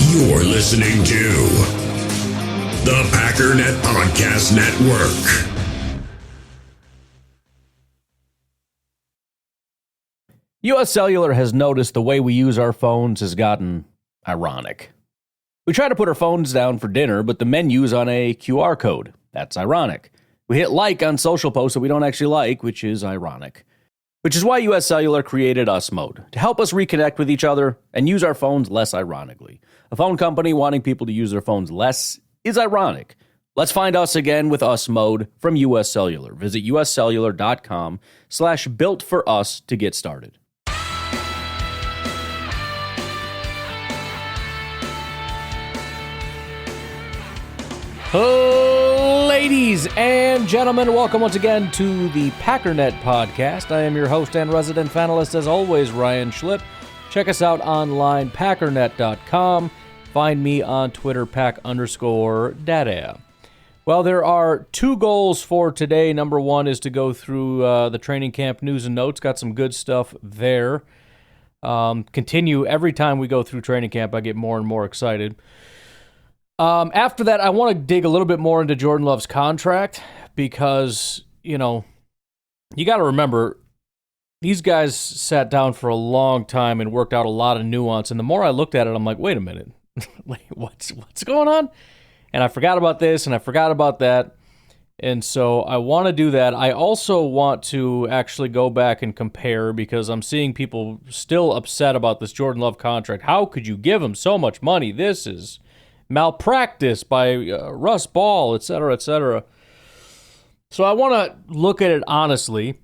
You're listening to the Packernet Podcast Network. US Cellular has noticed the way we use our phones has gotten ironic. We try to put our phones down for dinner, but the menu's on a QR code. That's ironic. We hit like on social posts that we don't actually like, which is ironic. Which is why US Cellular created Us Mode, to help us reconnect with each other and use our phones less ironically. A phone company wanting people to use their phones less is ironic. Let's find us again with Us Mode from US Cellular. Visit uscellular.com/built-for-us to get started. Ladies and gentlemen, welcome once again to the Packernet Podcast. I am your host and resident panelist, as always, Ryan Schlip. Check us out online, packernet.com. Find me on Twitter, pack_data. Well, there are two goals for today. Number one is to go through the training camp news and notes. Got some good stuff there. Continue every time we go through training camp, I get more and more excited. After that, I want to dig a little bit more into Jordan Love's contract because, you know, you got to remember, these guys sat down for a long time and worked out a lot of nuance. And the more I looked at it, I'm like, wait a minute, what's going on? And I forgot about this and I forgot about that. And so I want to do that. I also want to actually go back and compare because I'm seeing people still upset about this Jordan Love contract. How could you give him so much money? This is malpractice by Russ Ball, et cetera, et cetera. So I want to look at it honestly.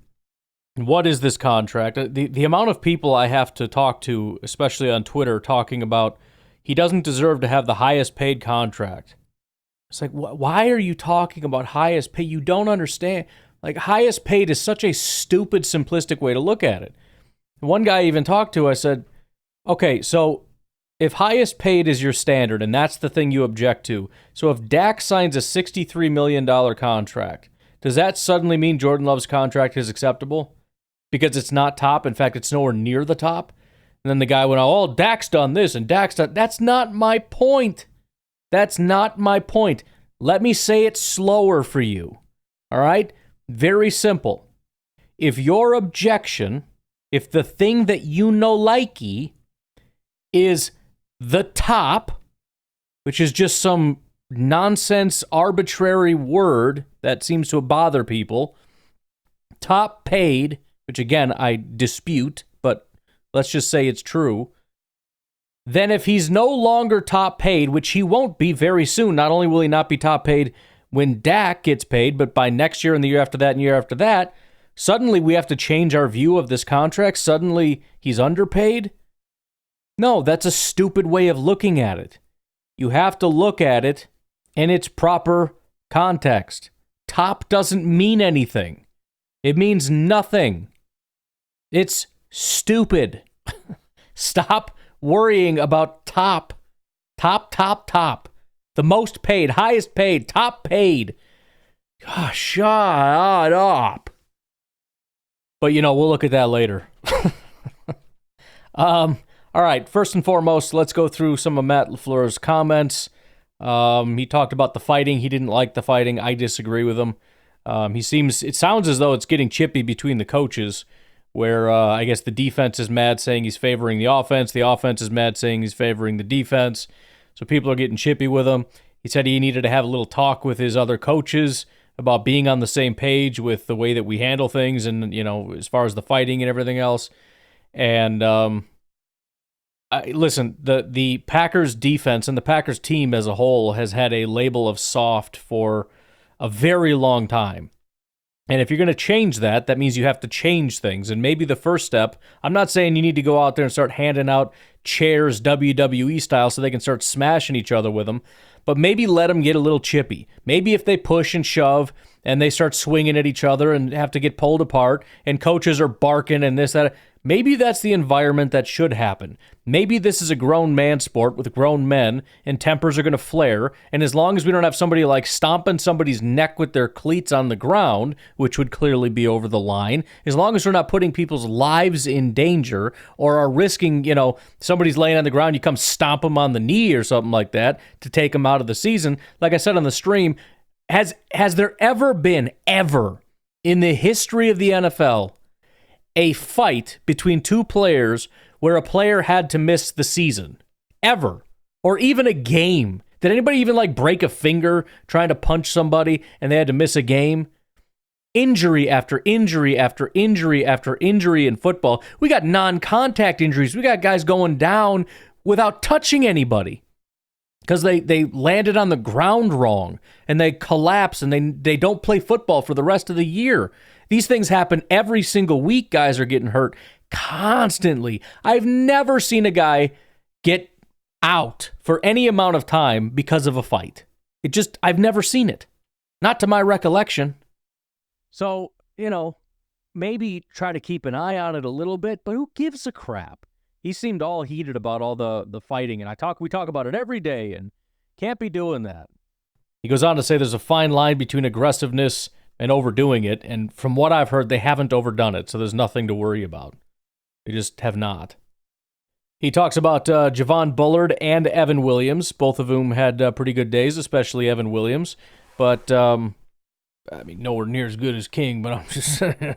What is this contract? The amount of people I have to talk to, especially on Twitter, talking about he doesn't deserve to have the highest paid contract. It's like, why are you talking about highest pay? You don't understand. Like, highest paid is such a stupid, simplistic way to look at it. One guy I even talked to, I said, okay, so if highest paid is your standard, and that's the thing you object to, so if Dak signs a $63 million contract, does that suddenly mean Jordan Love's contract is acceptable? Because it's not top. In fact, it's nowhere near the top. And then the guy went, oh, Dak's done this, and Dak's done... That's not my point. That's not my point. Let me say it slower for you. All right? Very simple. If your objection, if the thing that you know likey is the top, which is just some nonsense, arbitrary word that seems to bother people, top paid, which again, I dispute, but let's just say it's true, then if he's no longer top paid, which he won't be very soon, not only will he not be top paid when Dak gets paid, but by next year and the year after that and year after that, suddenly we have to change our view of this contract. Suddenly he's underpaid. No, that's a stupid way of looking at it. You have to look at it in its proper context. Top doesn't mean anything. It means nothing. It's stupid. Stop worrying about top. Top. The most paid, highest paid, top paid. Gosh, shut up. But, you know, we'll look at that later. All right, first and foremost, let's go through some of Matt LaFleur's comments. He talked about the fighting. He didn't like the fighting. I disagree with him. It sounds as though it's getting chippy between the coaches, where I guess the defense is mad saying he's favoring the offense. The offense is mad saying he's favoring the defense. So people are getting chippy with him. He said he needed to have a little talk with his other coaches about being on the same page with the way that we handle things and, you know, as far as the fighting and everything else. And listen, the Packers defense and the Packers team as a whole has had a label of soft for a very long time. And if you're going to change that, that means you have to change things. And maybe the first step, I'm not saying you need to go out there and start handing out chairs WWE style so they can start smashing each other with them, but maybe let them get a little chippy. Maybe if they push and shove and they start swinging at each other and have to get pulled apart and coaches are barking and this, that, Maybe that's the environment that should happen. Maybe this is a grown man sport with grown men, and tempers are going to flare, and as long as we don't have somebody like stomping somebody's neck with their cleats on the ground, which would clearly be over the line, as long as we're not putting people's lives in danger or are risking, somebody's laying on the ground, you come stomp them on the knee or something like that to take them out of the season. Like I said on the stream, has there ever been, in the history of the NFL, a fight between two players where a player had to miss the season? Ever? Or even a game? Did anybody even break a finger trying to punch somebody and they had to miss a game? Injury after injury after injury after injury in football. We got non-contact injuries. We got guys going down without touching anybody because they landed on the ground wrong and they collapse and they don't play football for the rest of the year. These things happen every single week. Guys are getting hurt constantly. I've never seen a guy get out for any amount of time because of a fight. I've never seen it. Not to my recollection. So, maybe try to keep an eye on it a little bit, but who gives a crap? He seemed all heated about all the fighting, and we talk about it every day, and can't be doing that. He goes on to say there's a fine line between aggressiveness and overdoing it, and from what I've heard, they haven't overdone it, so there's nothing to worry about. They just have not. He talks about Javon Bullard and Evan Williams, both of whom had pretty good days, especially Evan Williams, but nowhere near as good as King, but I'm just saying.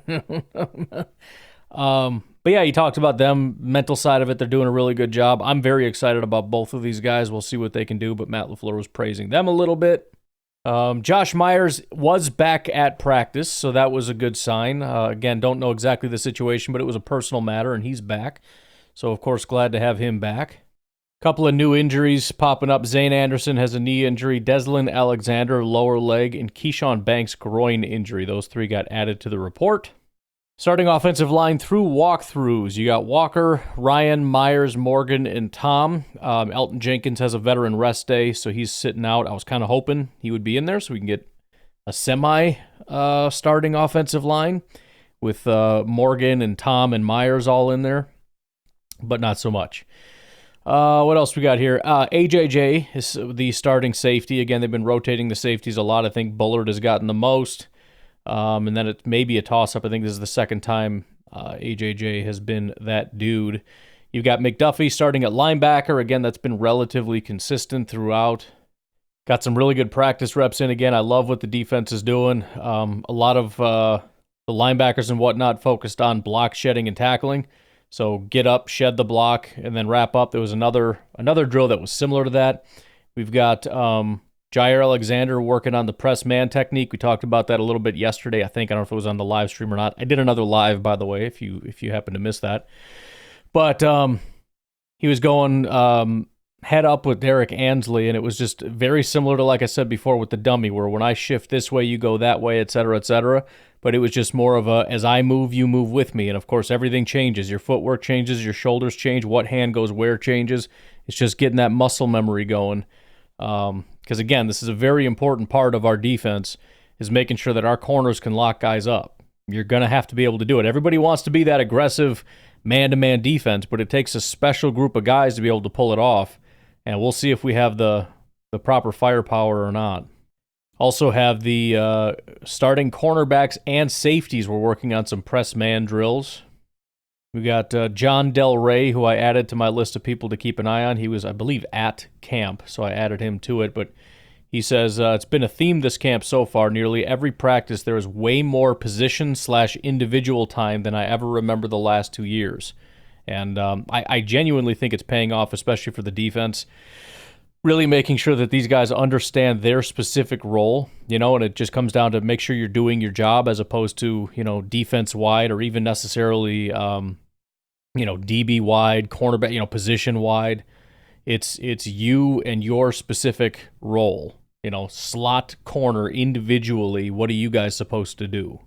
But yeah, he talked about them, mental side of it. They're doing a really good job. I'm very excited about both of these guys. We'll see what they can do, but Matt LaFleur was praising them a little bit. Josh Myers was back at practice, so that was a good sign. Again, don't know exactly the situation, but it was a personal matter, and he's back. So, of course, glad to have him back. Couple of new injuries popping up. Zane Anderson has a knee injury. Deslin Alexander, lower leg, and Keyshawn Banks, groin injury. Those three got added to the report. Starting offensive line through walkthroughs. You got Walker, Ryan, Myers, Morgan, and Tom. Elton Jenkins has a veteran rest day, so he's sitting out. I was kind of hoping he would be in there so we can get a semi-starting offensive line with Morgan and Tom and Myers all in there, but not so much. What else we got here? AJJ is the starting safety. Again, they've been rotating the safeties a lot. I think Bullard has gotten the most. And then it may be a toss-up. I think this is the second time AJJ has been that dude. You've got McDuffie starting at linebacker. Again, that's been relatively consistent throughout. Got some really good practice reps in. Again, I love what the defense is doing. A lot of the linebackers and whatnot focused on block shedding and tackling. So get up, shed the block, and then wrap up. There was another drill that was similar to that. We've got Jair Alexander working on the press man technique. We talked about that a little bit yesterday, I think. I don't know if it was on the live stream or not. I did another live, by the way, if you happen to miss that. But he was going head up with Derek Ansley, and it was just very similar to, like I said before, with the dummy, where when I shift this way, you go that way, et cetera, et cetera. But it was just more of a, as I move, you move with me. And, of course, everything changes. Your footwork changes, your shoulders change, what hand goes where changes. It's just getting that muscle memory going. Because, again, this is a very important part of our defense, is making sure that our corners can lock guys up. You're going to have to be able to do it. Everybody wants to be that aggressive man-to-man defense, but it takes a special group of guys to be able to pull it off. And we'll see if we have the proper firepower or not. Also have the starting cornerbacks and safeties. We're working on some press man drills. We got John Del Rey, who I added to my list of people to keep an eye on. He was, I believe, at camp, so I added him to it. But he says, it's been a theme this camp so far. Nearly every practice, there is way more position/individual time than I ever remember the last 2 years. And I genuinely think it's paying off, especially for the defense. Really making sure that these guys understand their specific role, and it just comes down to make sure you're doing your job as opposed to, defense-wide or even necessarily, DB-wide, cornerback, position-wide. It's you and your specific role. Slot, corner, individually, what are you guys supposed to do?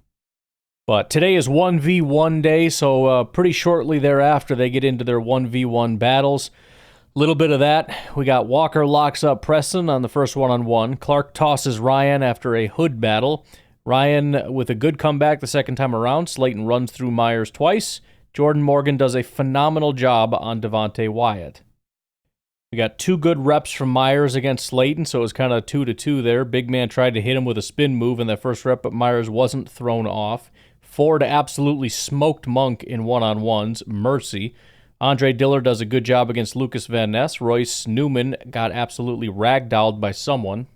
But today is 1v1 day, so pretty shortly thereafter they get into their 1v1 battles. Little bit of that. We got Walker locks up Preston on the first one-on-one. Clark tosses Ryan after a hood battle. Ryan with a good comeback the second time around. Slayton runs through Myers twice. Jordan Morgan does a phenomenal job on Devontae Wyatt. We got 2 good reps from Myers against Slayton, so it was kind of 2-2 there. Big man tried to hit him with a spin move in that first rep, but Myers wasn't thrown off. Ford absolutely smoked Monk in one-on-ones. Mercy. Andre Dillard does a good job against Lucas Van Ness. Royce Newman got absolutely ragdolled by someone.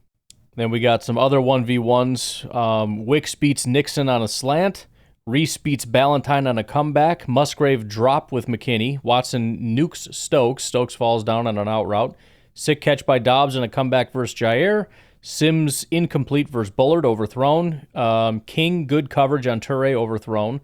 Then we got some other 1v1s. Wicks beats Nixon on a slant. Reese beats Ballantyne on a comeback. Musgrave drop with McKinney. Watson nukes Stokes. Stokes falls down on an out route. Sick catch by Dobbs in a comeback versus Jair. Sims incomplete versus Bullard, overthrown. King, good coverage on Toure, overthrown.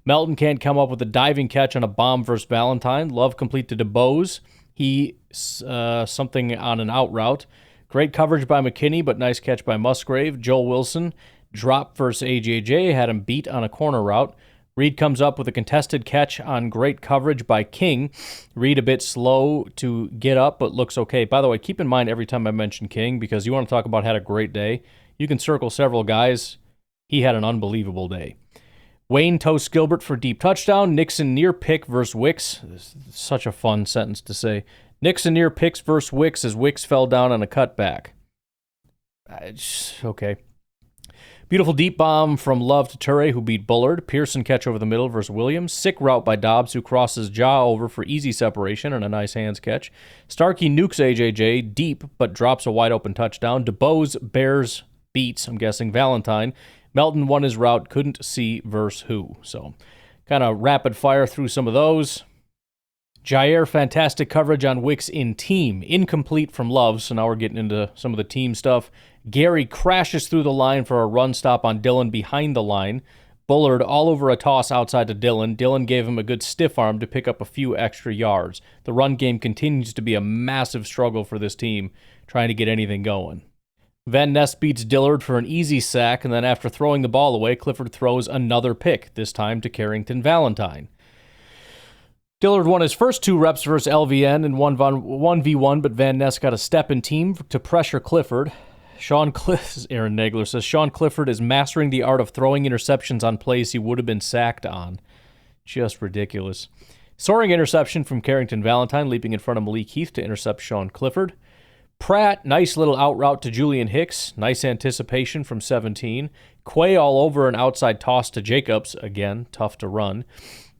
Melton can't come up with a diving catch on a bomb versus Ballantyne. Love complete to DeBose. He something on an out route. Great coverage by McKinney, but nice catch by Musgrave. Joel Wilson, drop versus AJJ, had him beat on a corner route. Reed comes up with a contested catch on great coverage by King. Reed a bit slow to get up, but looks okay. By the way, keep in mind every time I mention King, because you want to talk about had a great day, you can circle several guys. He had an unbelievable day. Wayne toasts Gilbert for deep touchdown. Nixon near pick versus Wicks. Such a fun sentence to say. Nixon near picks versus Wicks as Wicks fell down on a cutback. Okay. Beautiful deep bomb from Love to Toure, who beat Bullard. Pearson catch over the middle versus Williams. Sick route by Dobbs, who crosses Jaw over for easy separation and a nice hands catch. Starkey nukes AJJ deep, but drops a wide open touchdown. DeBose bears beats, I'm guessing, Ballantyne. Melton won his route, couldn't see versus who. So kind of rapid fire through some of those. Jair, fantastic coverage on Wicks in team. Incomplete from Love, so now we're getting into some of the team stuff. Gary crashes through the line for a run stop on Dillon behind the line. Bullard all over a toss outside to Dillon. Dillon gave him a good stiff arm to pick up a few extra yards. The run game continues to be a massive struggle for this team, trying to get anything going. Van Ness beats Dillard for an easy sack, and then after throwing the ball away, Clifford throws another pick, this time to Carrington Valentine. Dillard won his first 2 reps versus LVN in 1v1, but Van Ness got a step in team to pressure Clifford. Aaron Nagler says, Sean Clifford is mastering the art of throwing interceptions on plays he would have been sacked on. Just ridiculous. Soaring interception from Carrington Valentine, leaping in front of Malik Heath to intercept Sean Clifford. Pratt, nice little out route to Julian Hicks. Nice anticipation from 17. Quay all over an outside toss to Jacobs. Again, tough to run.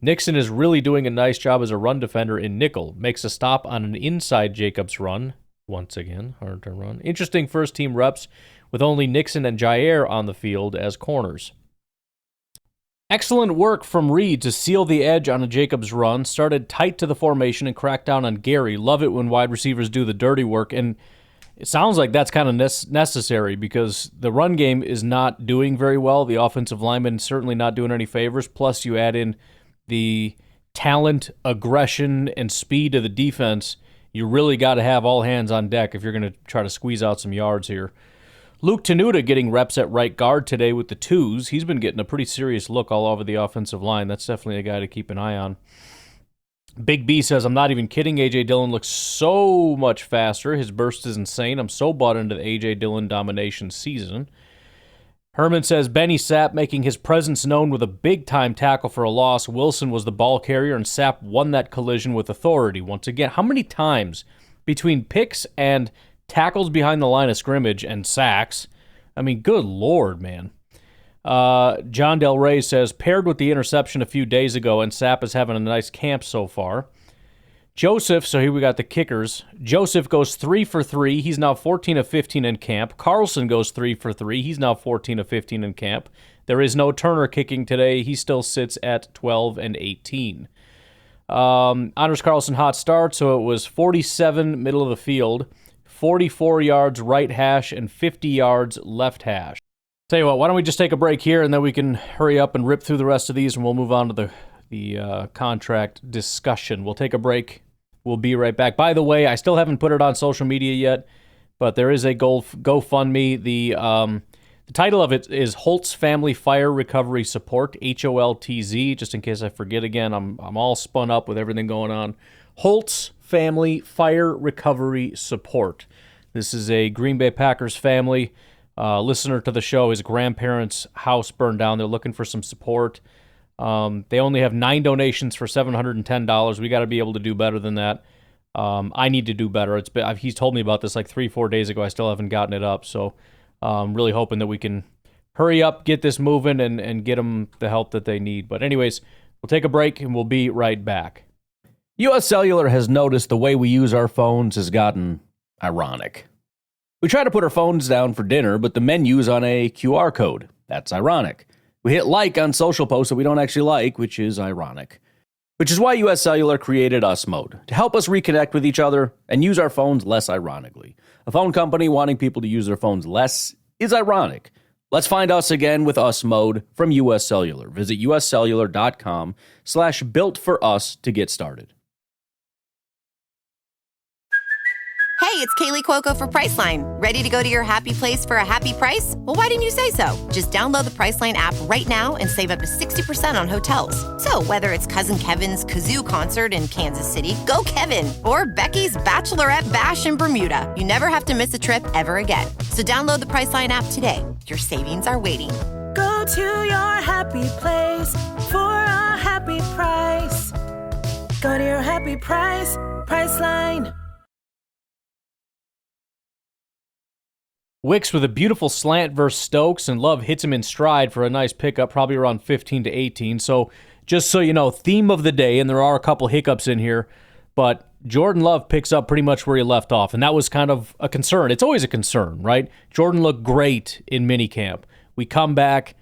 Nixon is really doing a nice job as a run defender in nickel. Makes a stop on an inside Jacobs run. Once again, hard to run. Interesting first team reps with only Nixon and Jair on the field as corners. Excellent work from Reed to seal the edge on a Jacobs run. Started tight to the formation and cracked down on Gary. Love it when wide receivers do the dirty work, and it sounds like that's kind of necessary because the run game is not doing very well. The offensive lineman certainly not doing any favors. Plus, you add in the talent, aggression, and speed of the defense. You really got to have all hands on deck if you're going to try to squeeze out some yards here. Luke Tenuta getting reps at right guard today with the 2s. He's been getting a pretty serious look all over the offensive line. That's definitely a guy to keep an eye on. Big B says, I'm not even kidding. A.J. Dillon looks so much faster. His burst is insane. I'm so bought into the A.J. Dillon domination season. Herman says, Benny Sapp making his presence known with a big-time tackle for a loss. Wilson was the ball carrier, and Sapp won that collision with authority. Once again, how many times between picks and tackles behind the line of scrimmage and sacks? I mean, good Lord, man. John Del Rey says, paired with the interception a few days ago, and Sapp is having a nice camp so far. Joseph, so here we got the kickers. Joseph goes 3 for 3. He's now 14 of 15 in camp. Carlson goes 3 for 3. He's now 14 of 15 in camp. There is no Turner kicking today. He still sits at 12 and 18. Anders Carlson hot start, so it was 47 middle of the field, 44 yards right hash, and 50 yards left hash. Tell you what, why don't we just take a break here, and then we can hurry up and rip through the rest of these, and we'll move on to the contract discussion. We'll take a break. We'll be right back. By the way, I still haven't put it on social media yet, but there is a GoFundMe. The title of it is Holtz Family Fire Recovery Support, HOLTZ, just in case I forget again. I'm all spun up with everything going on. Holtz Family Fire Recovery Support. This is a Green Bay Packers family. Listener to the show, his grandparents' house burned down. They're looking for some support. They only have 9 donations for $710. We got to be able to do better than that. I need to do better. He's told me about this like 3-4 days ago. I still haven't gotten it up. So I'm really hoping that we can hurry up, get this moving, and get them the help that they need. But anyways, we'll take a break and we'll be right back. US Cellular has noticed the way we use our phones has gotten ironic. We try to put our phones down for dinner, but the menu's on a QR code. That's ironic. We hit like on social posts that we don't actually like, which is ironic. Which is why US Cellular created Us Mode, to help us reconnect with each other and use our phones less ironically. A phone company wanting people to use their phones less is ironic. Let's find us again with Us Mode from US Cellular. Visit uscellular.com/built-for-us to get started. Hey, it's Kaylee Cuoco for Priceline. Ready to go to your happy place for a happy price? Well, why didn't you say so? Just download the Priceline app right now and save up to 60% on hotels. So whether it's Cousin Kevin's Kazoo Concert in Kansas City, go Kevin, or Becky's Bachelorette Bash in Bermuda, you never have to miss a trip ever again. So download the Priceline app today. Your savings are waiting. Go to your happy place for a happy price. Go to your happy price, Priceline. Wicks with a beautiful slant versus Stokes, and Love hits him in stride for a nice pickup, probably around 15 to 18. So just so you know, theme of the day, and there are a couple hiccups in here, but Jordan Love picks up pretty much where he left off, and that was kind of a concern. It's always a concern, right? Jordan looked great in minicamp. We come back,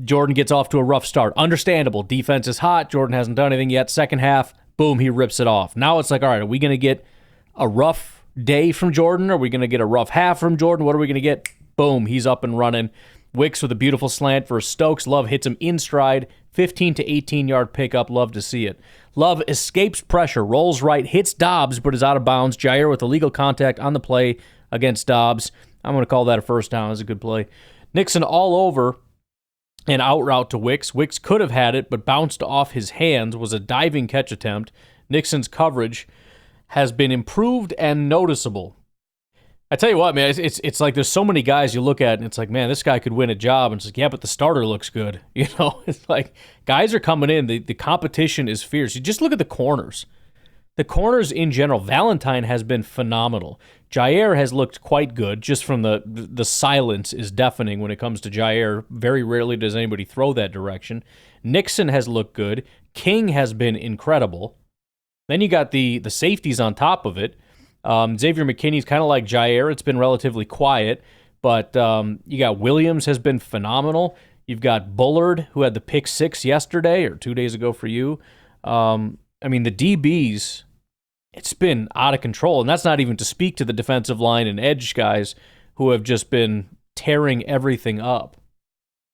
Jordan gets off to a rough start. Understandable. Defense is hot. Jordan hasn't done anything yet. Second half, boom, he rips it off. Now it's like, all right, are we going to get a rough day from Jordan? Are we going to get a rough half from Jordan? What are we going to get? Boom, he's up and running. Wicks with a beautiful slant for Stokes. Love hits him in stride. 15 to 18-yard pickup. Love to see it. Love escapes pressure, rolls right, hits Dobbs, but is out of bounds. Jair with illegal contact on the play against Dobbs. I'm going to call that a first down. That's a good play. Nixon all over and out route to Wicks. Wicks could have had it, but bounced off his hands. Was a diving catch attempt. Nixon's coverage has been improved and noticeable. I tell you what, man, it's like there's so many guys you look at and it's like, man, this guy could win a job. And it's like, yeah, but the starter looks good. You know, it's like guys are coming in. The competition is fierce. You just look at the corners. The corners in general. Valentine has been phenomenal. Jair has looked quite good. Just from the silence is deafening when it comes to Jair. Very rarely does anybody throw that direction. Nixon has looked good. King has been incredible. Then you got the safeties on top of it. Xavier McKinney's kind of like Jair. It's been relatively quiet, but you got Williams has been phenomenal. You've got Bullard, who had the pick 6 yesterday or 2 days ago for you. I mean, the DBs, it's been out of control, and that's not even to speak to the defensive line and edge guys who have just been tearing everything up.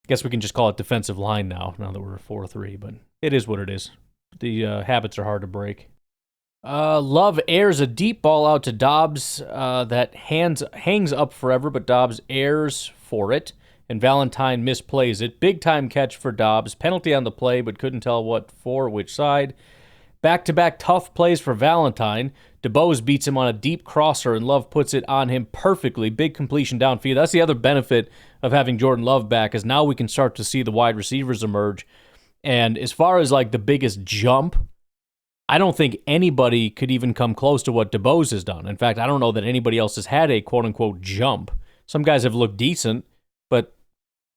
I guess we can just call it defensive line now that we're 4-3, but it is what it is. The habits are hard to break. Love airs a deep ball out to Dobbs that hangs up forever, but Dobbs airs for it, and Valentine misplays it. Big-time catch for Dobbs. Penalty on the play, but couldn't tell what for, which side. Back-to-back tough plays for Valentine. DeBose beats him on a deep crosser, and Love puts it on him perfectly. Big completion downfield. That's the other benefit of having Jordan Love back, is now we can start to see the wide receivers emerge. And as far as like the biggest jump, I don't think anybody could even come close to what DeBose has done. In fact, I don't know that anybody else has had a quote-unquote jump. Some guys have looked decent, but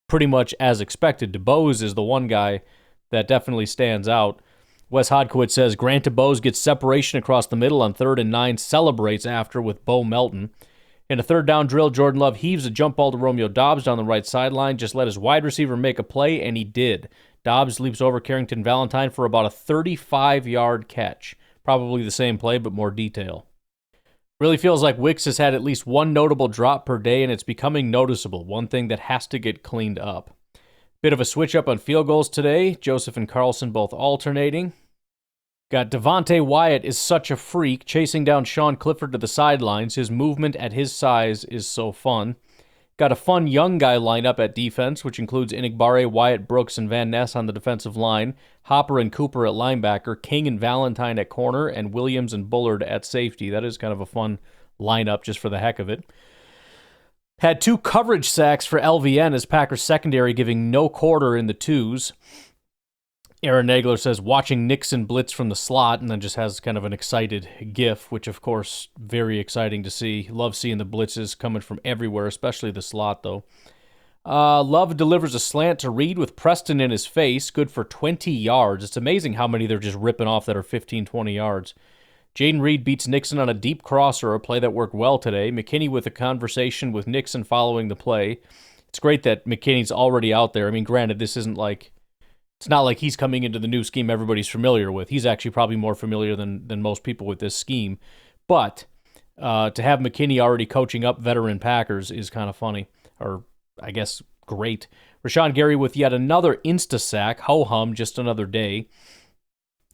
pretty much as expected. DeBose is the one guy that definitely stands out. Wes Hodkowitz says, Grant DeBose gets separation across the middle on 3rd and 9, celebrates after with Bo Melton. In a third down drill, Jordan Love heaves a jump ball to Romeo Dobbs down the right sideline, just let his wide receiver make a play, and he did. Dobbs leaps over Carrington Valentine for about a 35-yard catch. Probably the same play, but more detail. Really feels like Wicks has had at least one notable drop per day, and it's becoming noticeable. One thing that has to get cleaned up. Bit of a switch up on field goals today. Joseph and Carlson both alternating. Got Devontae Wyatt is such a freak, chasing down Sean Clifford to the sidelines. His movement at his size is so fun. Got a fun young guy lineup at defense, which includes Inigbare, Wyatt, Brooks, and Van Ness on the defensive line, Hopper and Cooper at linebacker, King and Valentine at corner, and Williams and Bullard at safety. That is kind of a fun lineup just for the heck of it. Had 2 coverage sacks for LVN as Packers secondary giving no quarter in the twos. Aaron Nagler says, watching Nixon blitz from the slot, and then just has kind of an excited gif, which, of course, very exciting to see. Love seeing the blitzes coming from everywhere, especially the slot, though. Love delivers a slant to Reed with Preston in his face, good for 20 yards. It's amazing how many they're just ripping off that are 15, 20 yards. Jaden Reed beats Nixon on a deep crosser, a play that worked well today. McKinney with a conversation with Nixon following the play. It's great that McKinney's already out there. I mean, granted, this isn't like... It's not like he's coming into the new scheme everybody's familiar with. He's actually probably more familiar than most people with this scheme. But to have McKinney already coaching up veteran Packers is kind of funny, or I guess great. Rashawn Gary with yet another insta-sack. Ho-hum, just another day.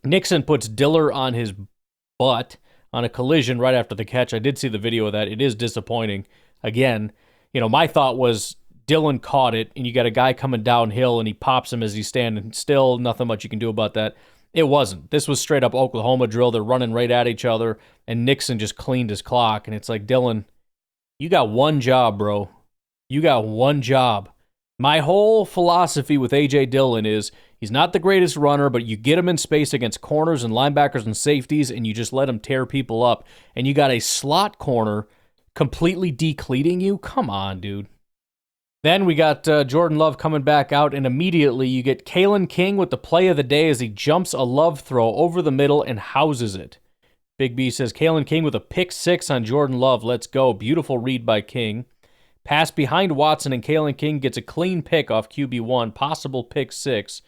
Nixon puts Diller on his butt on a collision right after the catch. I did see the video of that. It is disappointing. Again, my thought was Dillon caught it, and you got a guy coming downhill, and he pops him as he's standing still. Nothing much you can do about that. It wasn't. This was straight up Oklahoma drill. They're running right at each other, and Nixon just cleaned his clock, and it's like, Dillon, you got one job, bro. You got one job. My whole philosophy with A.J. Dillon is he's not the greatest runner, but you get him in space against corners and linebackers and safeties, and you just let him tear people up, and you got a slot corner completely decleating you? Come on, dude. Then we got Jordan Love coming back out, and immediately you get Kalen King with the play of the day as he jumps a Love throw over the middle and houses it. Big B says, Kalen King with a pick 6 on Jordan Love. Let's go. Beautiful read by King. Pass behind Watson, and Kalen King gets a clean pick off QB1. Possible pick 6.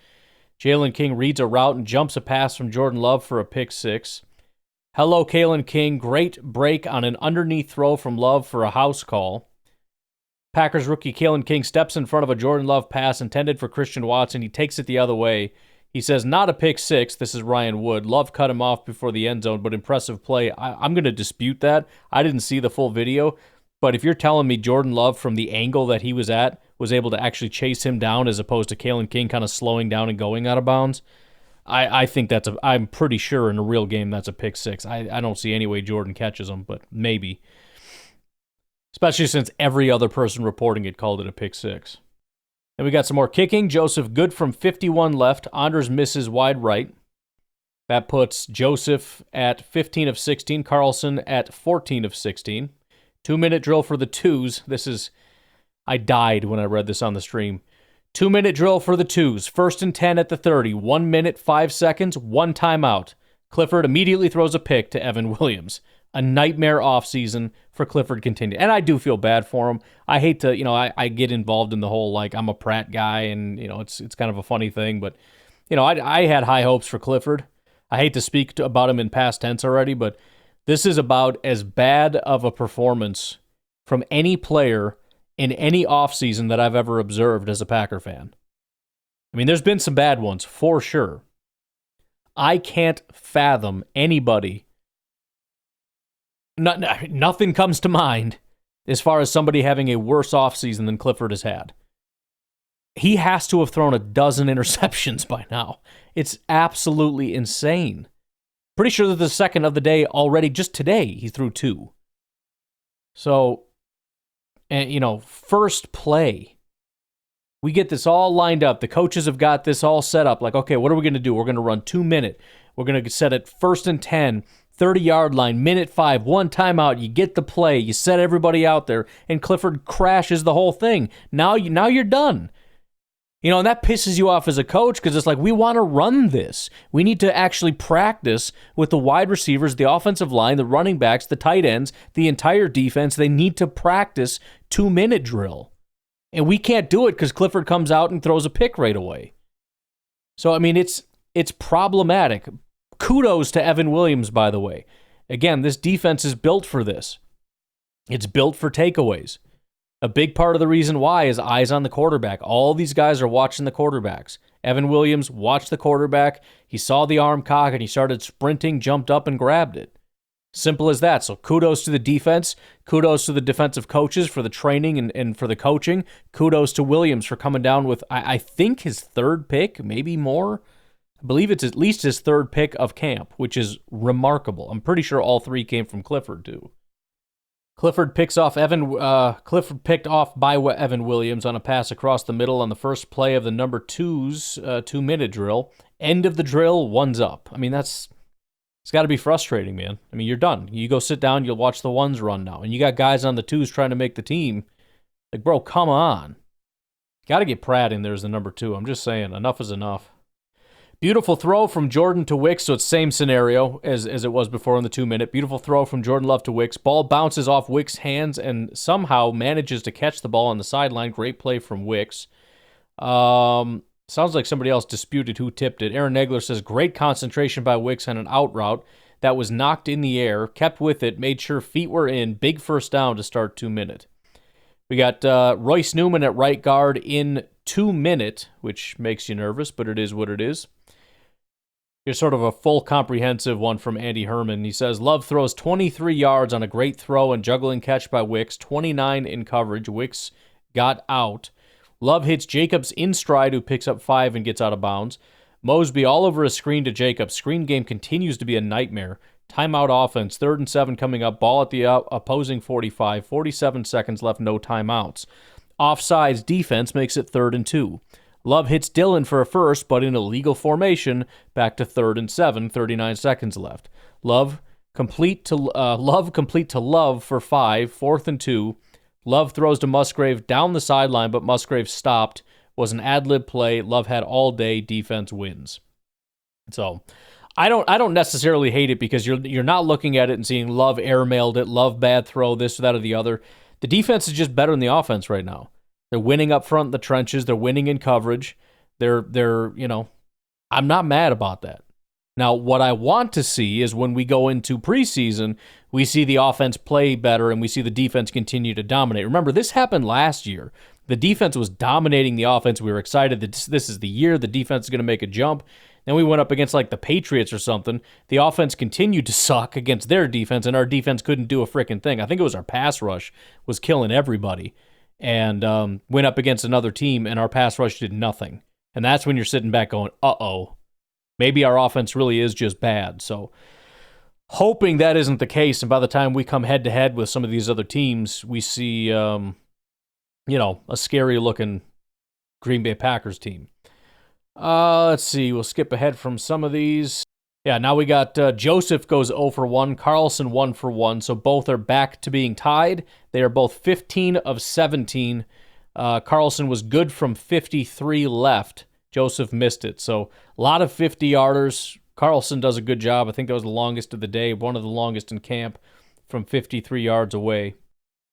Jalen King reads a route and jumps a pass from Jordan Love for a pick 6. Hello, Kalen King. Great break on an underneath throw from Love for a house call. Packers rookie Kalen King steps in front of a Jordan Love pass intended for Christian Watson. He takes it the other way. He says, not a pick 6. This is Ryan Wood. Love cut him off before the end zone, but impressive play. I'm going to dispute that. I didn't see the full video, but if you're telling me Jordan Love from the angle that he was at was able to actually chase him down as opposed to Kalen King kind of slowing down and going out of bounds, I think I'm pretty sure in a real game that's a pick 6. I don't see any way Jordan catches him, but maybe. Especially since every other person reporting it called it a pick 6. And we got some more kicking. Joseph good from 51 left. Anders misses wide right. That puts Joseph at 15 of 16. Carlson at 14 of 16. 2-minute drill for the twos. I died when I read this on the stream. 2-minute drill for the twos. 1st and 10 at the 30. 1 minute, 5 seconds, 1 timeout. Clifford immediately throws a pick to Evan Williams. A nightmare offseason for Clifford continued. And I do feel bad for him. I hate to, I get involved in the whole, like, I'm a Pratt guy, and, it's kind of a funny thing. But, I had high hopes for Clifford. I hate to speak about him in past tense already, but this is about as bad of a performance from any player in any offseason that I've ever observed as a Packer fan. I mean, there's been some bad ones, for sure. I can't fathom anybody. Nothing comes to mind as far as somebody having a worse offseason than Clifford has had. He has to have thrown a dozen interceptions by now. It's absolutely insane. Pretty sure that the second of the day already, just today, he threw 2. So, first play. We get this all lined up. The coaches have got this all set up. Like, okay, what are we going to do? We're going to run 2-minute. We're going to set it 1st and 10. 30-yard line, minute 5, 1 timeout, you get the play, you set everybody out there, and Clifford crashes the whole thing. Now you're done. And that pisses you off as a coach because it's like, we want to run this. We need to actually practice with the wide receivers, the offensive line, the running backs, the tight ends, the entire defense. They need to practice 2-minute drill. And we can't do it because Clifford comes out and throws a pick right away. So, I mean, it's problematic. Kudos to Evan Williams, by the way. Again, this defense is built for this. It's built for takeaways. A big part of the reason why is eyes on the quarterback. All these guys are watching the quarterbacks. Evan Williams watched the quarterback. He saw the arm cock and he started sprinting, jumped up, and grabbed it. Simple as that. So kudos to the defense. Kudos to the defensive coaches for the training and for the coaching. Kudos to Williams for coming down with, I think, his 3rd pick, maybe more. I believe it's at least his 3rd pick of camp, which is remarkable. I'm pretty sure all 3 came from Clifford, too. Clifford picked off by Evan Williams on a pass across the middle on the first play of the number 2's 2-minute drill. End of the drill, one's up. I mean, it's got to be frustrating, man. I mean, you're done. You go sit down, you'll watch the ones run now. And you got guys on the twos trying to make the team. Like, bro, come on. Got to get Pratt in there as the number 2. I'm just saying, enough is enough. Beautiful throw from Jordan to Wicks, so it's same scenario as it was before in the 2-minute. Beautiful throw from Jordan Love to Wicks. Ball bounces off Wicks' hands and somehow manages to catch the ball on the sideline. Great play from Wicks. Sounds like somebody else disputed who tipped it. Aaron Nagler says, great concentration by Wicks on an out route that was knocked in the air, kept with it, made sure feet were in. Big first down to start 2-minute. We got Royce Newman at right guard in 2-minute, which makes you nervous, but it is what it is. Here's sort of a full comprehensive one from Andy Herman. He says, Love throws 23 yards on a great throw and juggling catch by Wicks, 29 in coverage. Wicks got out. Love hits Jacobs in stride, who picks up 5 and gets out of bounds. Mosby all over a screen to Jacobs. Screen game continues to be a nightmare. Timeout offense, 3rd and 7 coming up. Ball at the opposing 45. 47 seconds left, no timeouts. Offsides defense makes it 3rd and 2. Love hits Dillon for a first, but in illegal formation, back to 3rd and 7, 39 seconds left. Love complete to Love for 5, 4th and 2. Love throws to Musgrave down the sideline, but Musgrave stopped. Was an ad-lib play. Love had all day. Defense wins. So, I don't necessarily hate it because you're not looking at it and seeing Love airmailed it, Love bad throw, this or that or the other. The defense is just better than the offense right now. They're winning up front in the trenches. They're winning in coverage. They're I'm not mad about that. Now, what I want to see is when we go into preseason, we see the offense play better and we see the defense continue to dominate. Remember, this happened last year. The defense was dominating the offense. We were excited that this is the year the defense is going to make a jump. Then we went up against like the Patriots or something. The offense continued to suck against their defense, and our defense couldn't do a freaking thing. I think it was our pass rush was killing everybody. And went up against another team, and our pass rush did nothing. And that's when you're sitting back going, uh-oh, maybe our offense really is just bad. So hoping that isn't the case, and by the time we come head-to-head with some of these other teams, we see, a scary-looking Green Bay Packers team. Let's see. We'll skip ahead from some of these. Yeah, now we got Joseph goes 0 for 1, Carlson 1 for 1, so both are back to being tied. They are both 15 of 17. Carlson was good from 53 left. Joseph missed it, so a lot of 50-yarders. Carlson does a good job. I think that was the longest of the day, one of the longest in camp from 53 yards away.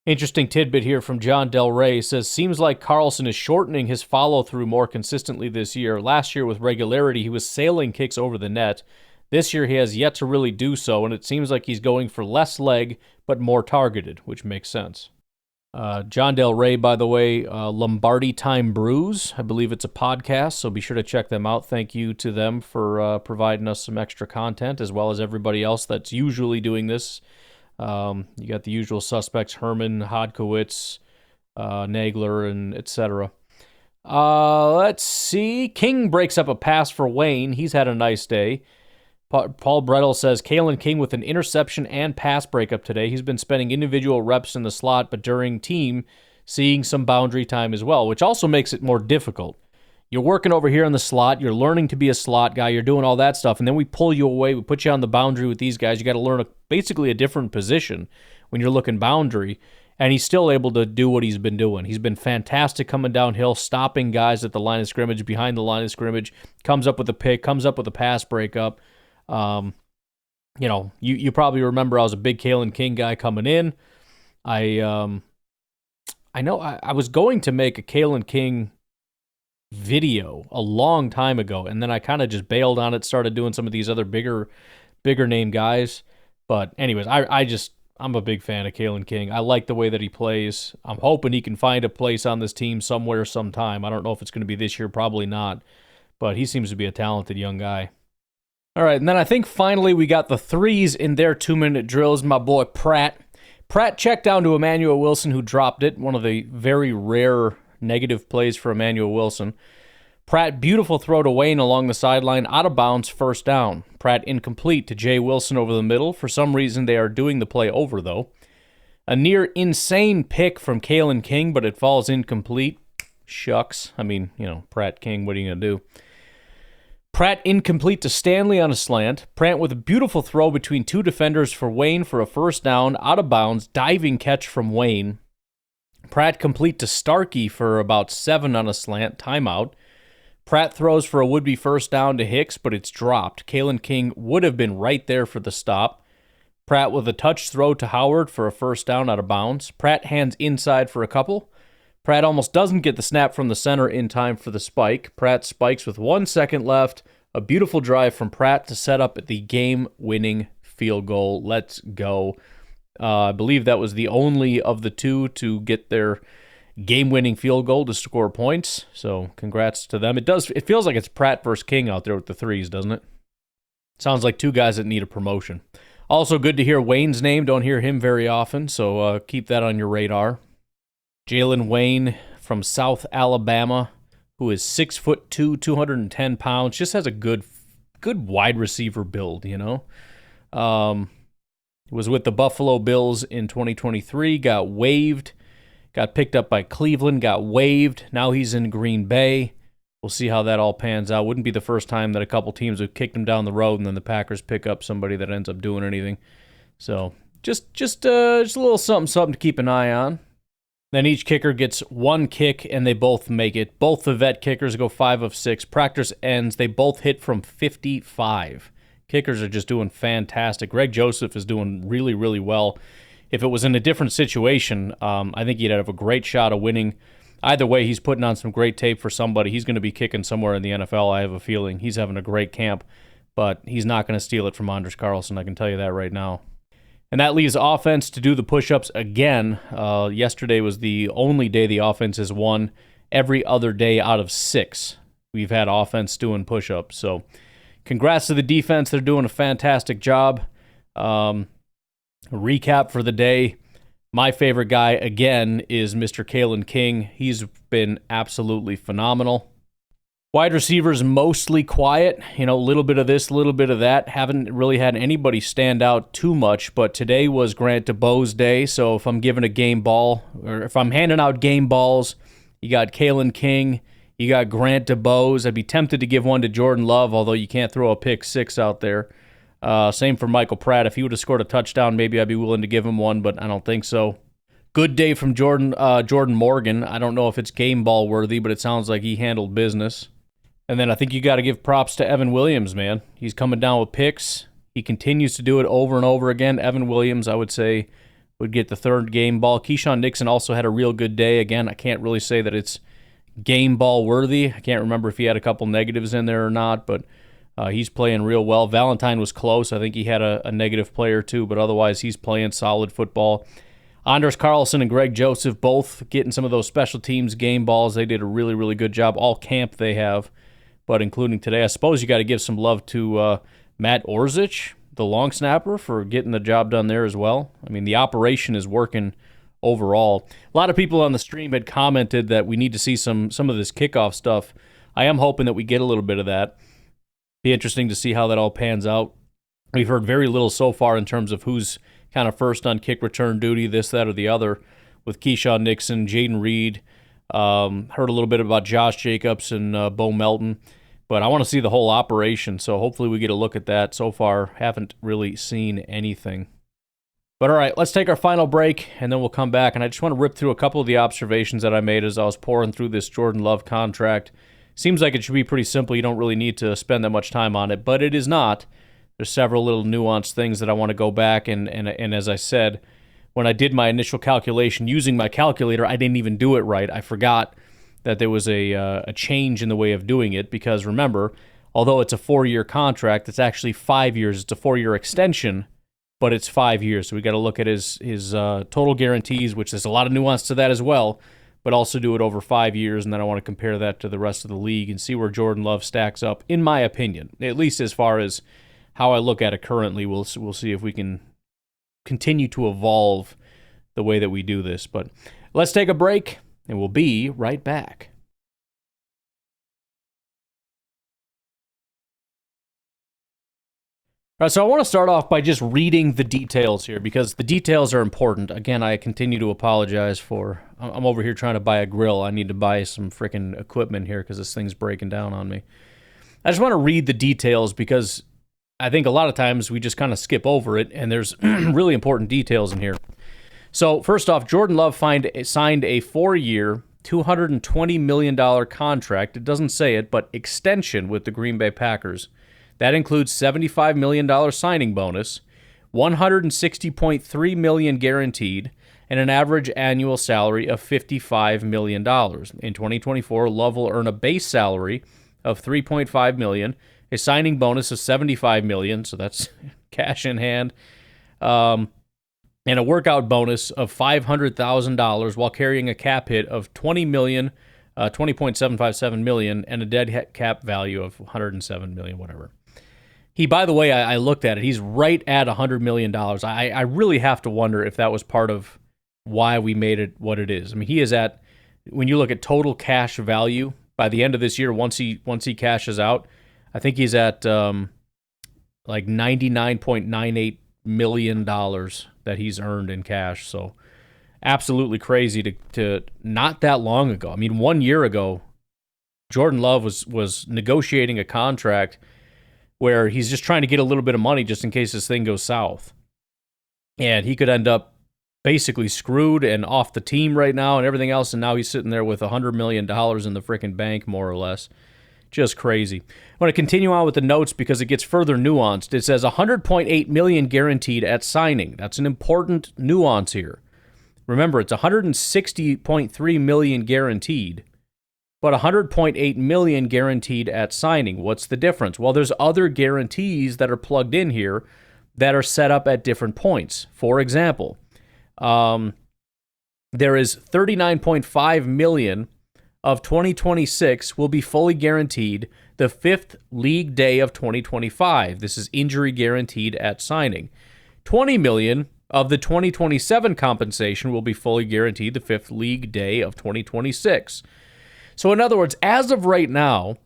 Interesting tidbit here from John Del Rey says, seems like Carlson is shortening his follow-through more consistently this year. Last year with regularity, he was sailing kicks over the net. This year he has yet to really do so, and it seems like he's going for less leg, but more targeted, which makes sense. John Del Rey, by the way, Lombardi Time Brews. I believe it's a podcast, so be sure to check them out. Thank you to them for providing us some extra content, as well as everybody else that's usually doing this. You got the usual suspects, Herman, Hodkowitz, Nagler, and etc. Let's see. King breaks up a pass for Wayne. He's had a nice day. Paul Brettel says, Kalen King with an interception and pass breakup today. He's been spending individual reps in the slot, but during team, seeing some boundary time as well, which also makes it more difficult. You're working over here in the slot. You're learning to be a slot guy. You're doing all that stuff, and then we pull you away. We put you on the boundary with these guys. You got to learn basically a different position when you're looking boundary, and he's still able to do what he's been doing. He's been fantastic coming downhill, stopping guys at the line of scrimmage, behind the line of scrimmage, comes up with a pick, comes up with a pass breakup. You probably remember I was a big Kalen King guy coming in. I know I was going to make a Kalen King video a long time ago, and then I kind of just bailed on it, started doing some of these other bigger name guys. But anyways, I'm a big fan of Kalen King. I like the way that he plays. I'm hoping he can find a place on this team somewhere, sometime. I don't know if it's going to be this year, probably not, but he seems to be a talented young guy. All right, and then I think finally we got the threes in their 2-minute drills. My boy Pratt. Pratt checked down to Emmanuel Wilson, who dropped it. One of the very rare negative plays for Emmanuel Wilson. Pratt, beautiful throw to Wayne along the sideline, out of bounds, first down. Pratt incomplete to Jay Wilson over the middle. For some reason, they are doing the play over, though. A near insane pick from Kalen King, but it falls incomplete. Shucks. I mean, Pratt King, what are you going to do? Pratt incomplete to Stanley on a slant. Pratt with a beautiful throw between two defenders for Wayne for a first down, out of bounds, diving catch from Wayne. Pratt complete to Starkey for about 7 on a slant, timeout. Pratt throws for a would-be first down to Hicks, but it's dropped. Kalen King would have been right there for the stop. Pratt with a touch throw to Howard for a first down out of bounds. Pratt hands inside for a couple. Pratt almost doesn't get the snap from the center in time for the spike. Pratt spikes with 1 second left. A beautiful drive from Pratt to set up the game-winning field goal. Let's go. I believe that was the only of the two to get their game-winning field goal to score points. So congrats to them. It feels like it's Pratt versus King out there with the threes, doesn't it? Sounds like two guys that need a promotion. Also good to hear Wayne's name. Don't hear him very often, so keep that on your radar. Jalen Wayne from South Alabama, who is 6'2", 210 pounds, just has a good wide receiver build, you know. Was with the Buffalo Bills in 2023, got waived, got picked up by Cleveland, got waived. Now he's in Green Bay. We'll see how that all pans out. Wouldn't be the first time that a couple teams have kicked him down the road and then the Packers pick up somebody that ends up doing anything. So just a little something to keep an eye on. Then each kicker gets one kick, and they both make it. Both the vet kickers go 5 of 6. Practice ends. They both hit from 55. Kickers are just doing fantastic. Greg Joseph is doing really, really well. If it was in a different situation, I think he'd have a great shot of winning. Either way, he's putting on some great tape for somebody. He's going to be kicking somewhere in the NFL, I have a feeling. He's having a great camp, but he's not going to steal it from Anders Carlson, I can tell you that right now. And that leaves offense to do the push-ups again. Yesterday was the only day the offense has won. Every other day out of 6, we've had offense doing push-ups. So congrats to the defense. They're doing a fantastic job. Recap for the day. My favorite guy, again, is Mr. Kalen King. He's been absolutely phenomenal. Wide receivers mostly quiet, a little bit of this, a little bit of that. Haven't really had anybody stand out too much, but today was Grant DeBoe's day, so if I'm giving a game ball, or if I'm handing out game balls, you got Kalen King, you got Grant DeBoe's. I'd be tempted to give one to Jordan Love, although you can't throw a pick 6 out there. Same for Michael Pratt. If he would have scored a touchdown, maybe I'd be willing to give him one, but I don't think so. Good day from Jordan Morgan. I don't know if it's game ball worthy, but it sounds like he handled business. And then I think you got to give props to Evan Williams, man. He's coming down with picks. He continues to do it over and over again. Evan Williams, I would say, would get the 3rd game ball. Keyshawn Nixon also had a real good day. Again, I can't really say that it's game ball worthy. I can't remember if he had a couple negatives in there or not, but he's playing real well. Valentine was close. I think he had a negative play or two, but otherwise he's playing solid football. Anders Carlson and Greg Joseph both getting some of those special teams game balls. They did a really, really good job. All camp they have. But including today, I suppose you got to give some love to Matt Orzech, the long snapper, for getting the job done there as well. I mean, the operation is working overall. A lot of people on the stream had commented that we need to see some of this kickoff stuff. I am hoping that we get a little bit of that. Be interesting to see how that all pans out. We've heard very little so far in terms of who's kind of first on kick return duty, this, that, or the other, with Keyshawn Nixon, Jaden Reed. Heard a little bit about Josh Jacobs and Bo Melton, but I want to see the whole operation, so hopefully we get a look at that. So far, haven't really seen anything. But all right, let's take our final break, and then we'll come back, and I just want to rip through a couple of the observations that I made as I was pouring through this Jordan Love contract. Seems like it should be pretty simple. You don't really need to spend that much time on it, but it is not. There's several little nuanced things that I want to go back, and as I said, when I did my initial calculation using my calculator, I didn't even do it right. I forgot that there was a change in the way of doing it, because remember, although it's a 4-year contract, it's actually 5 years. It's a 4-year extension, but it's 5 years. So we got to look at his total guarantees, which there's a lot of nuance to that as well, but also do it over 5 years, and then I want to compare that to the rest of the league and see where Jordan Love stacks up, in my opinion, at least as far as how I look at it currently. We'll see if we can continue to evolve the way that we do this. But let's take a break, and we'll be right back. All right, so I want to start off by just reading the details here, because the details are important. Again, I continue to apologize for, I'm over here trying to buy a grill. I need to buy some freaking equipment here because this thing's breaking down on me. I just want to read the details because I think a lot of times we just kind of skip over it, and there's really important details in here. So first off, Jordan Love signed a 4-year, $220 million contract. It doesn't say it, but extension with the Green Bay Packers. That includes $75 million signing bonus, $160.3 million guaranteed, and an average annual salary of $55 million. In 2024, Love will earn a base salary of $3.5 million, a signing bonus of $75 million, so that's cash in hand, and a workout bonus of $500,000 while carrying a cap hit of $20.757 million, and a dead cap value of $107 million, whatever. He, by the way, I looked at it. He's right at $100 million. I really have to wonder if that was part of why we made it what it is. I mean, he is at, when you look at total cash value, by the end of this year, once he cashes out, I think he's at like $99.98 million that he's earned in cash. So absolutely crazy to not that long ago. I mean, 1 year ago, Jordan Love was negotiating a contract where he's just trying to get a little bit of money just in case this thing goes south. And he could end up basically screwed and off the team right now and everything else, and now he's sitting there with $100 million in the freaking bank, more or less. Just crazy. I want to continue on with the notes because it gets further nuanced. It says $100.8 million guaranteed at signing. That's an important nuance here. Remember, it's $160.3 million guaranteed, but $100.8 million guaranteed at signing. What's the difference? Well, there's other guarantees that are plugged in here that are set up at different points. For example, there is $39.5 million of 2026 will be fully guaranteed the 5th league day of 2025. This is injury guaranteed at signing. $20 million of the 2027 compensation will be fully guaranteed the 5th league day of 2026. So in other words, as of right now,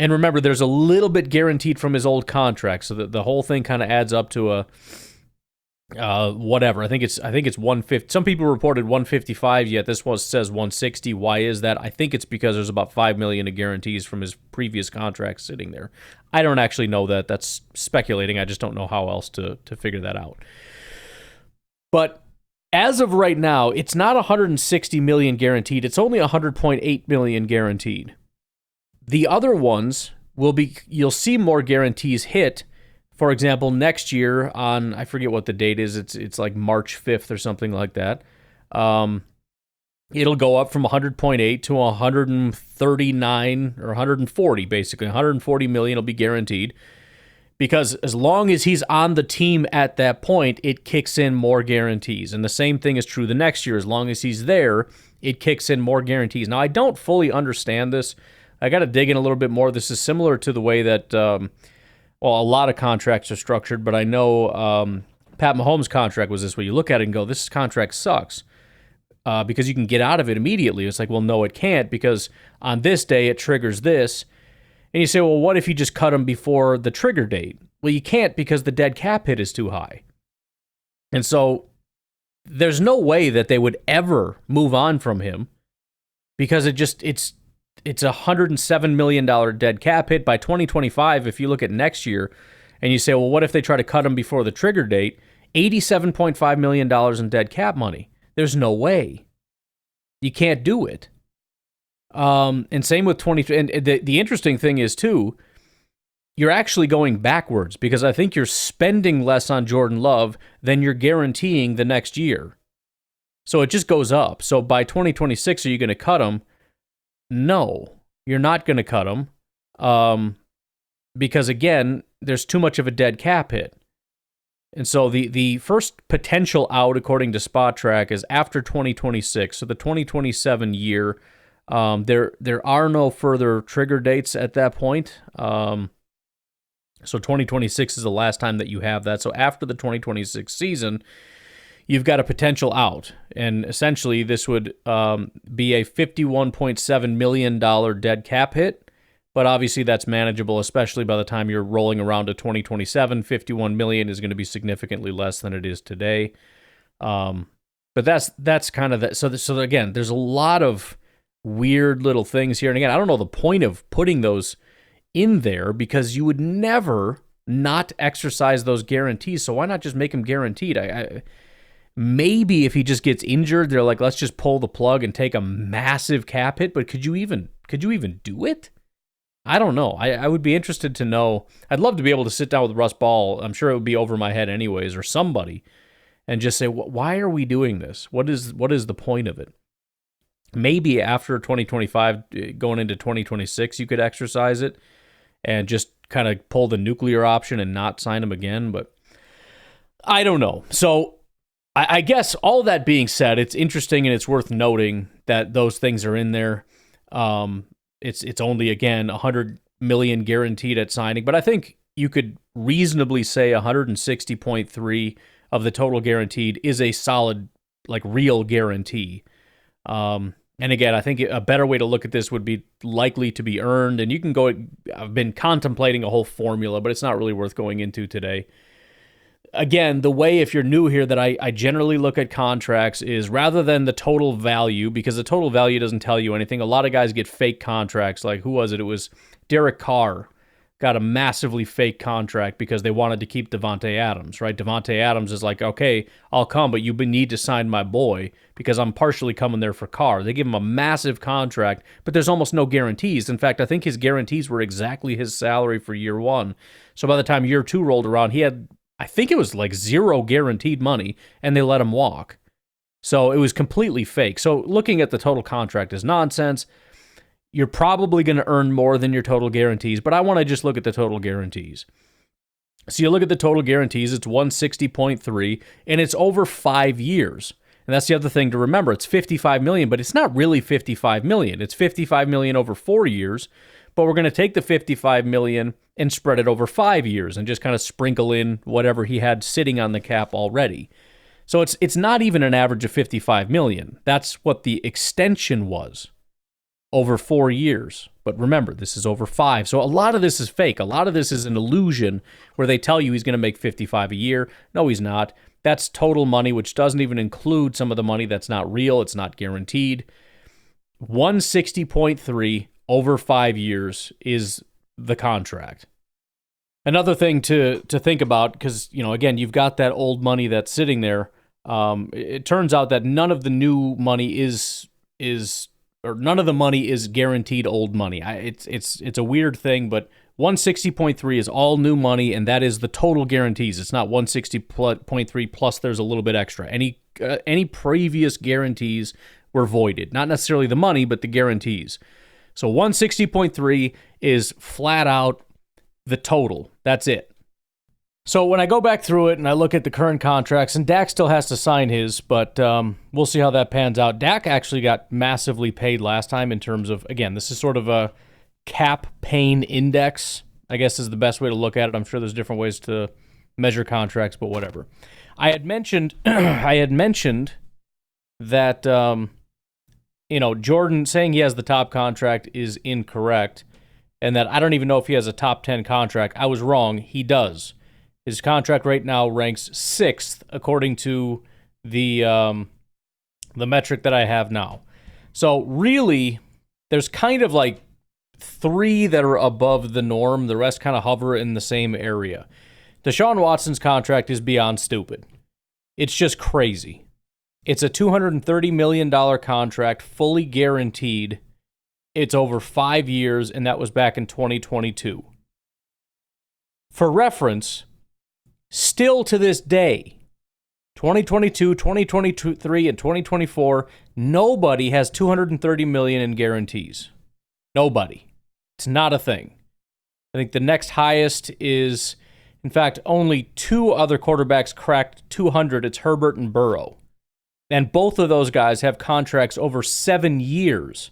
and remember, there's a little bit guaranteed from his old contract, so that the whole thing kind of adds up to a whatever. I think it's 150. Some people reported 155. Yet this one says 160. Why is that? I think it's because there's about $5 million in guarantees from his previous contract sitting there. I don't actually know that. That's speculating. I just don't know how else to figure that out. But as of right now, it's not $160 million guaranteed. It's only $100.8 million guaranteed. The other ones will be. You'll see more guarantees hit. For example, next year on, I forget what the date is, it's like March 5th or something like that. It'll go up from 100.8 to 139 or 140, basically. 140 million will be guaranteed. Because as long as he's on the team at that point, it kicks in more guarantees. And the same thing is true the next year. As long as he's there, it kicks in more guarantees. Now, I don't fully understand this. I got to dig in a little bit more. This is similar to the way that... a lot of contracts are structured, but I know Pat Mahomes' contract was this way. You look at it and go, this contract sucks because you can get out of it immediately. It's like, well, no, it can't because on this day it triggers this. And you say, well, what if you just cut him before the trigger date? Well, you can't because the dead cap hit is too high. And so there's no way that they would ever move on from him because it's a $107 million dead cap hit by 2025. If you look at next year and you say, well, what if they try to cut him before the trigger date? $87.5 million in dead cap money. There's no way. You can't do it. And same with 20. And the interesting thing is, too, you're actually going backwards because I think you're spending less on Jordan Love than you're guaranteeing the next year. So it just goes up. So by 2026, are you going to cut him? No, you're not going to cut him because, again, there's too much of a dead cap hit. And so the first potential out, according to Spot Track, is after 2026. So the 2027 year, there are no further trigger dates at that point. So 2026 is the last time that you have that. So after the 2026 season, you've got a potential out. And essentially, this would be a $51.7 million dead cap hit. But obviously, that's manageable, especially by the time you're rolling around to 2027. $51 million is going to be significantly less than it is today. But that's kind of that. So again, there's a lot of weird little things here. And again, I don't know the point of putting those in there because you would never not exercise those guarantees. So why not just make them guaranteed? Maybe if he just gets injured, they're like, let's just pull the plug and take a massive cap hit. But could you even do it? I don't know. I would be interested to know. I'd love to be able to sit down with Russ Ball. I'm sure it would be over my head anyways, or somebody, and just say, why are we doing this? What is the point of it? Maybe after 2025, going into 2026, you could exercise it and just kind of pull the nuclear option and not sign him again. But I don't know. So I guess all that being said, it's interesting and it's worth noting that those things are in there. It's only, again, $100 million guaranteed at signing, but I think you could reasonably say 160.3 of the total guaranteed is a solid, like, real guarantee. And again, I think a better way to look at this would be likely to be earned, and you can go, I've been contemplating a whole formula, but it's not really worth going into today. Again, the way, if you're new here, that I generally look at contracts is rather than the total value, because the total value doesn't tell you anything. A lot of guys get fake contracts. Like, who was it? It was Derek Carr got a massively fake contract because they wanted to keep Devontae Adams, right? Devontae Adams is like, okay, I'll come, but you need to sign my boy because I'm partially coming there for Carr. They give him a massive contract, but there's almost no guarantees. In fact, I think his guarantees were exactly his salary for year one. So by the time year two rolled around, he had, I think it was like zero guaranteed money, and they let him walk. So it was completely fake. So looking at the total contract is nonsense. You're probably going to earn more than your total guarantees, but I want to just look at the total guarantees. So you look at the total guarantees, it's 160.3, and it's over 5 years. And that's the other thing to remember. It's $55 million, but it's not really $55 million. It's $55 million over 4 years, but we're going to take the $55 million and spread it over 5 years and just kind of sprinkle in whatever he had sitting on the cap already. So it's not even an average of $55 million. That's what the extension was over 4 years. But remember, this is over 5. So a lot of this is fake. A lot of this is an illusion where they tell you he's going to make $55 a year. No, he's not. That's total money, which doesn't even include some of the money that's not real. It's not guaranteed. 160.3 over 5 years is the contract. Another thing to think about, because, again, you've got that old money that's sitting there. It turns out that none of the new money none of the money is guaranteed old money. It's a weird thing, but 160.3 is all new money, and that is the total guarantees. It's not 160.3 plus there's a little bit extra. Any previous guarantees were voided. Not necessarily the money, but the guarantees. So 160.3 is flat out the total. That's it. So when I go back through it and I look at the current contracts, and Dak still has to sign his, but we'll see how that pans out. Dak actually got massively paid last time in terms of, again, this is sort of a cap pain index, I guess is the best way to look at it. I'm sure there's different ways to measure contracts, but whatever. I had mentioned that Jordan saying he has the top contract is incorrect, and that I don't even know if he has a top 10 contract. I was wrong. He does. His contract right now ranks 6th according to the metric that I have now. So really, there's kind of like 3 that are above the norm. The rest kind of hover in the same area. Deshaun Watson's contract is beyond stupid. It's just crazy. It's a $230 million contract, fully guaranteed. It's over 5 years, and that was back in 2022. For reference, still to this day, 2022, 2023, and 2024, nobody has $230 million in guarantees. Nobody. It's not a thing. I think the next highest is, in fact, only 2 other quarterbacks cracked 200. It's Herbert and Burrow. And both of those guys have contracts over 7 years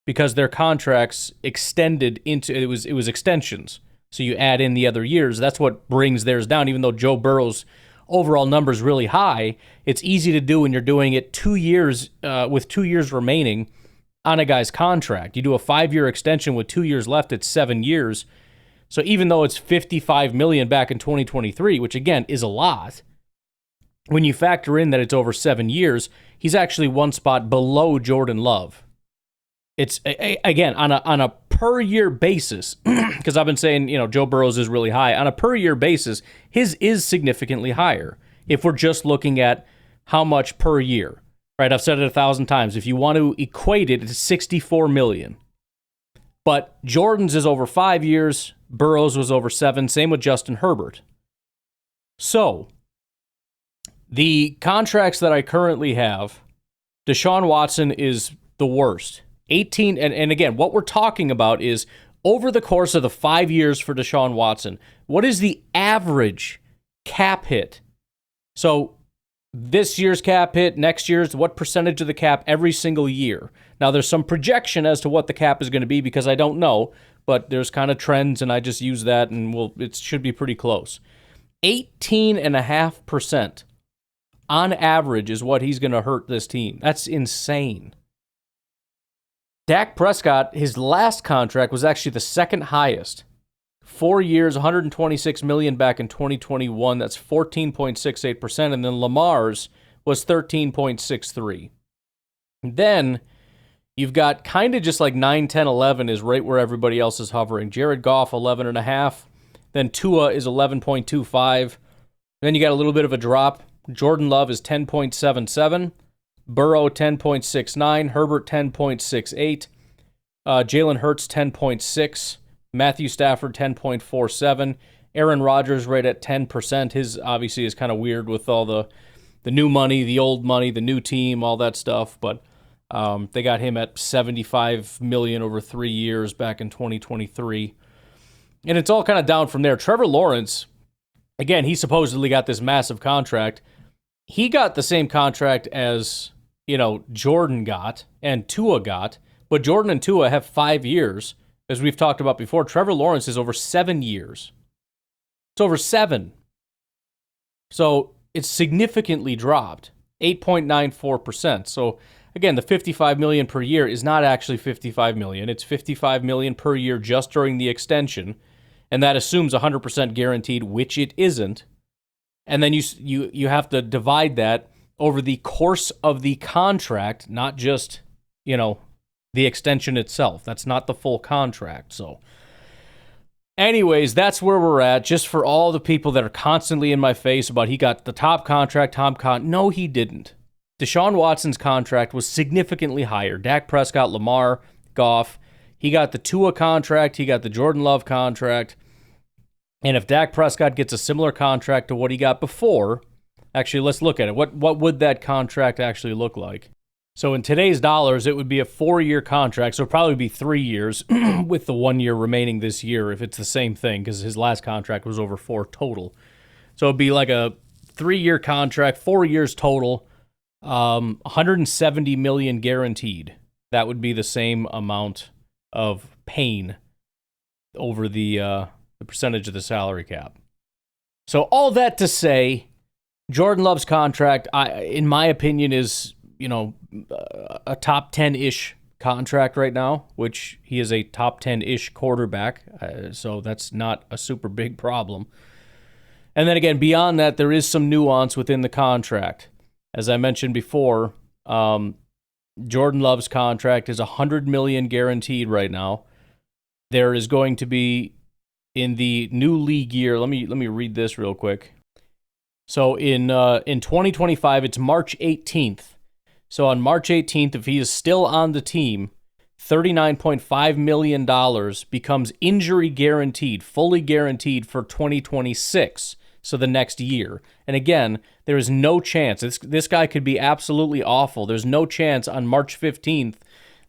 because their contracts extended into, it was extensions. So you add in the other years. That's what brings theirs down. Even though Joe Burrow's overall number is really high, it's easy to do when you're doing it 2 years with 2 years remaining on a guy's contract. You do a 5-year extension with 2 years left, it's 7 years. So even though it's $55 million back in 2023, which again is a lot, when you factor in that it's over 7 years, he's actually one spot below Jordan Love. It's, again, on a per year basis, because I've been saying, Joe Burrow's is really high. On a per year basis, his is significantly higher if we're just looking at how much per year, right? I've said it 1,000 times. If you want to equate it, it's $64 million. But Jordan's is over 5 years. Burrow's was over 7. Same with Justin Herbert. So, the contracts that I currently have, Deshaun Watson is the worst. 18, and again, what we're talking about is over the course of the 5 years for Deshaun Watson, what is the average cap hit? So this year's cap hit, next year's, what percentage of the cap every single year? Now, there's some projection as to what the cap is going to be because I don't know, but there's kind of trends, and I just use that, and it should be pretty close. 18.5% on average is what he's going to hurt this team. That's insane. Dak Prescott, his last contract was actually the second highest. 4 years, $126 million back in 2021. That's 14.68%. And then Lamar's was 13.63. Then you've got kind of just like 9, 10, 11 is right where everybody else is hovering. Jared Goff, 11.5. Then Tua is 11.25. Then you got a little bit of a drop. Jordan Love is 10.77. Burrow, 10.69. Herbert, 10.68. Jalen Hurts, 10.6. Matthew Stafford, 10.47. Aaron Rodgers right at 10%. His obviously is kind of weird with all the new money, the old money, the new team, all that stuff. But they got him at $75 million over 3 years back in 2023. And it's all kind of down from there. Trevor Lawrence, again, he supposedly got this massive contract. He got the same contract as Jordan got and Tua got, but Jordan and Tua have 5 years, as we've talked about before. Trevor Lawrence is over 7 years. It's over 7. So it's significantly dropped, 8.94%. So again, the $55 million per year is not actually $55 million. It's $55 million per year just during the extension, and that assumes 100% guaranteed, which it isn't. And then you have to divide that over the course of the contract, not just, the extension itself. That's not the full contract. So anyways, that's where we're at. Just for all the people that are constantly in my face about he got the top contract, no, he didn't. Deshaun Watson's contract was significantly higher. Dak Prescott, Lamar, Goff. He got the Tua contract. He got the Jordan Love contract. And if Dak Prescott gets a similar contract to what he got before, actually, let's look at it. What would that contract actually look like? So in today's dollars, it would be a 4-year contract. So it'd probably be 3 years with the 1 year remaining this year if it's the same thing, because his last contract was over 4 total. So it'd be like a 3-year contract, 4 years total, $170 million guaranteed. That would be the same amount of pain over the percentage of the salary cap. So all that to say, Jordan Love's contract, in my opinion, is, a top 10-ish contract right now, which he is a top 10-ish quarterback. So that's not a super big problem. And then again, beyond that, there is some nuance within the contract. As I mentioned before, Jordan Love's contract is $100 million guaranteed right now. There is going to be, in the new league year, let me read this real quick. So in 2025, it's March 18th. So on March 18th, if he is still on the team, $39.5 million becomes injury guaranteed, fully guaranteed for 2026, so the next year. And again, there is no chance. This guy could be absolutely awful. There's no chance on March 15th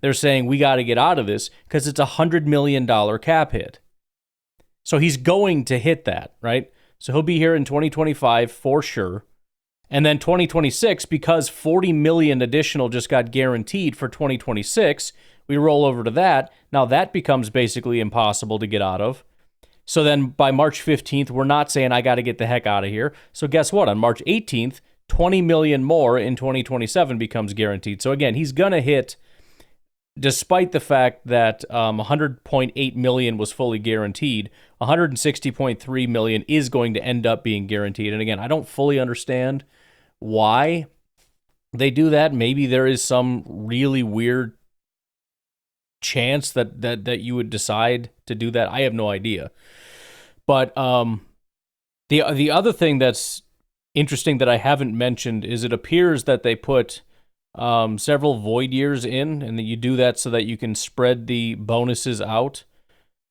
they're saying we got to get out of this because it's a $100 million cap hit. So he's going to hit that, right? So he'll be here in 2025 for sure. And then 2026, because $40 million additional just got guaranteed for 2026, we roll over to that. Now that becomes basically impossible to get out of. So then by March 15th, we're not saying I got to get the heck out of here. So guess what? On March 18th, $20 million more in 2027 becomes guaranteed. So again, he's going to hit, despite the fact that $100.8 million was fully guaranteed, $160.3 million is going to end up being guaranteed. And again, I don't fully understand why they do that. Maybe there is some really weird chance that you would decide to do that? I have no idea. But the other thing that's interesting that I haven't mentioned is it appears that they put several void years in, and that you do that so that you can spread the bonuses out.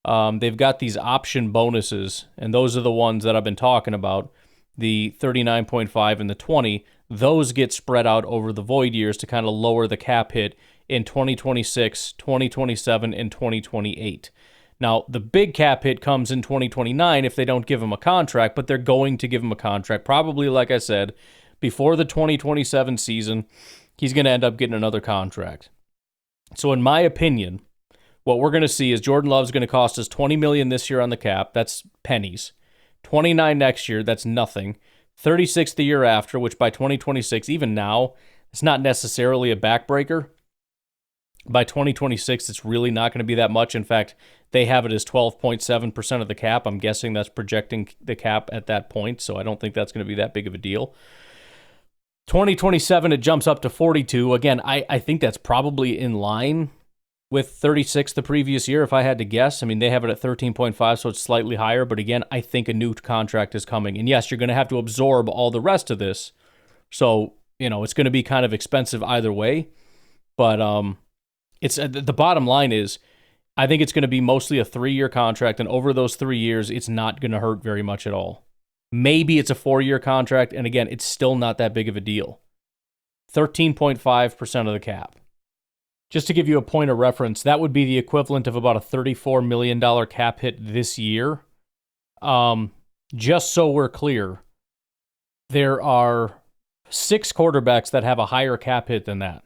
They've got these option bonuses, and those are the ones that I've been talking about, the 39.5 and the 20. Those get spread out over the void years to kind of lower the cap hit in 2026, 2027, and 2028. Now, the big cap hit comes in 2029 if they don't give him a contract, but they're going to give him a contract. Probably, like I said, before the 2027 season, he's going to end up getting another contract. So in my opinion, what we're going to see is Jordan Love's going to cost us $20 million this year on the cap. That's pennies. 29 next year, that's nothing. 36 the year after, which by 2026, even now, it's not necessarily a backbreaker. By 2026, it's really not going to be that much. In fact, they have it as 12.7% of the cap. I'm guessing that's projecting the cap at that point, so I don't think that's going to be that big of a deal. 2027, it jumps up to 42. Again, I think that's probably in line with 36 the previous year, if I had to guess. I mean, they have it at 13.5, so it's slightly higher. But again, I think a new contract is coming. And yes, you're going to have to absorb all the rest of this. So, it's going to be kind of expensive either way. But it's the bottom line is, I think it's going to be mostly a 3-year contract. And over those 3 years, it's not going to hurt very much at all. Maybe it's a 4-year contract. And again, it's still not that big of a deal. 13.5% of the cap. Just to give you a point of reference, that would be the equivalent of about a $34 million cap hit this year. Just so we're clear, there are 6 quarterbacks that have a higher cap hit than that.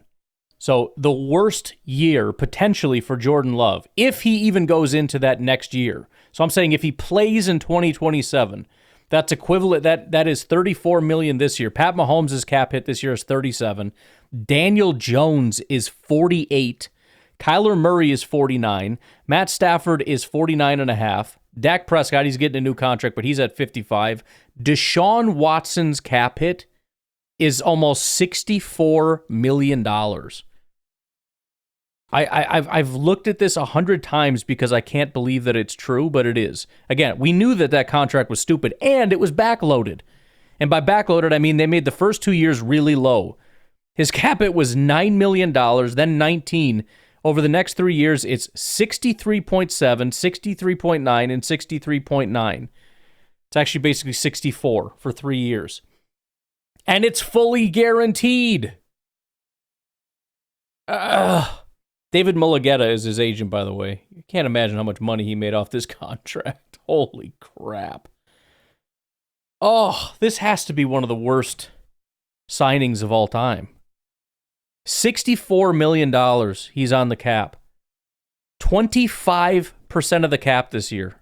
So the worst year potentially for Jordan Love, if he even goes into that next year. So I'm saying if he plays in 2027, that's equivalent. That is $34 million this year. Pat Mahomes' cap hit this year is 37. Daniel Jones is 48. Kyler Murray is 49. Matt Stafford is 49.5. Dak Prescott, he's getting a new contract, but he's at 55. Deshaun Watson's cap hit is almost $64 million. I've looked at this 100 times because I can't believe that it's true, but it is. Again, we knew that contract was stupid, and it was backloaded. And by backloaded, I mean they made the first 2 years really low. His cap hit was $9 million, then 19. Over the next 3 years, it's 63.7, 63.9, and 63.9. It's actually basically 64 for 3 years. And it's fully guaranteed. David Mulugeta is his agent, by the way. You can't imagine how much money he made off this contract. Holy crap. Oh, this has to be one of the worst signings of all time. $64 million he's on the cap. 25% of the cap this year.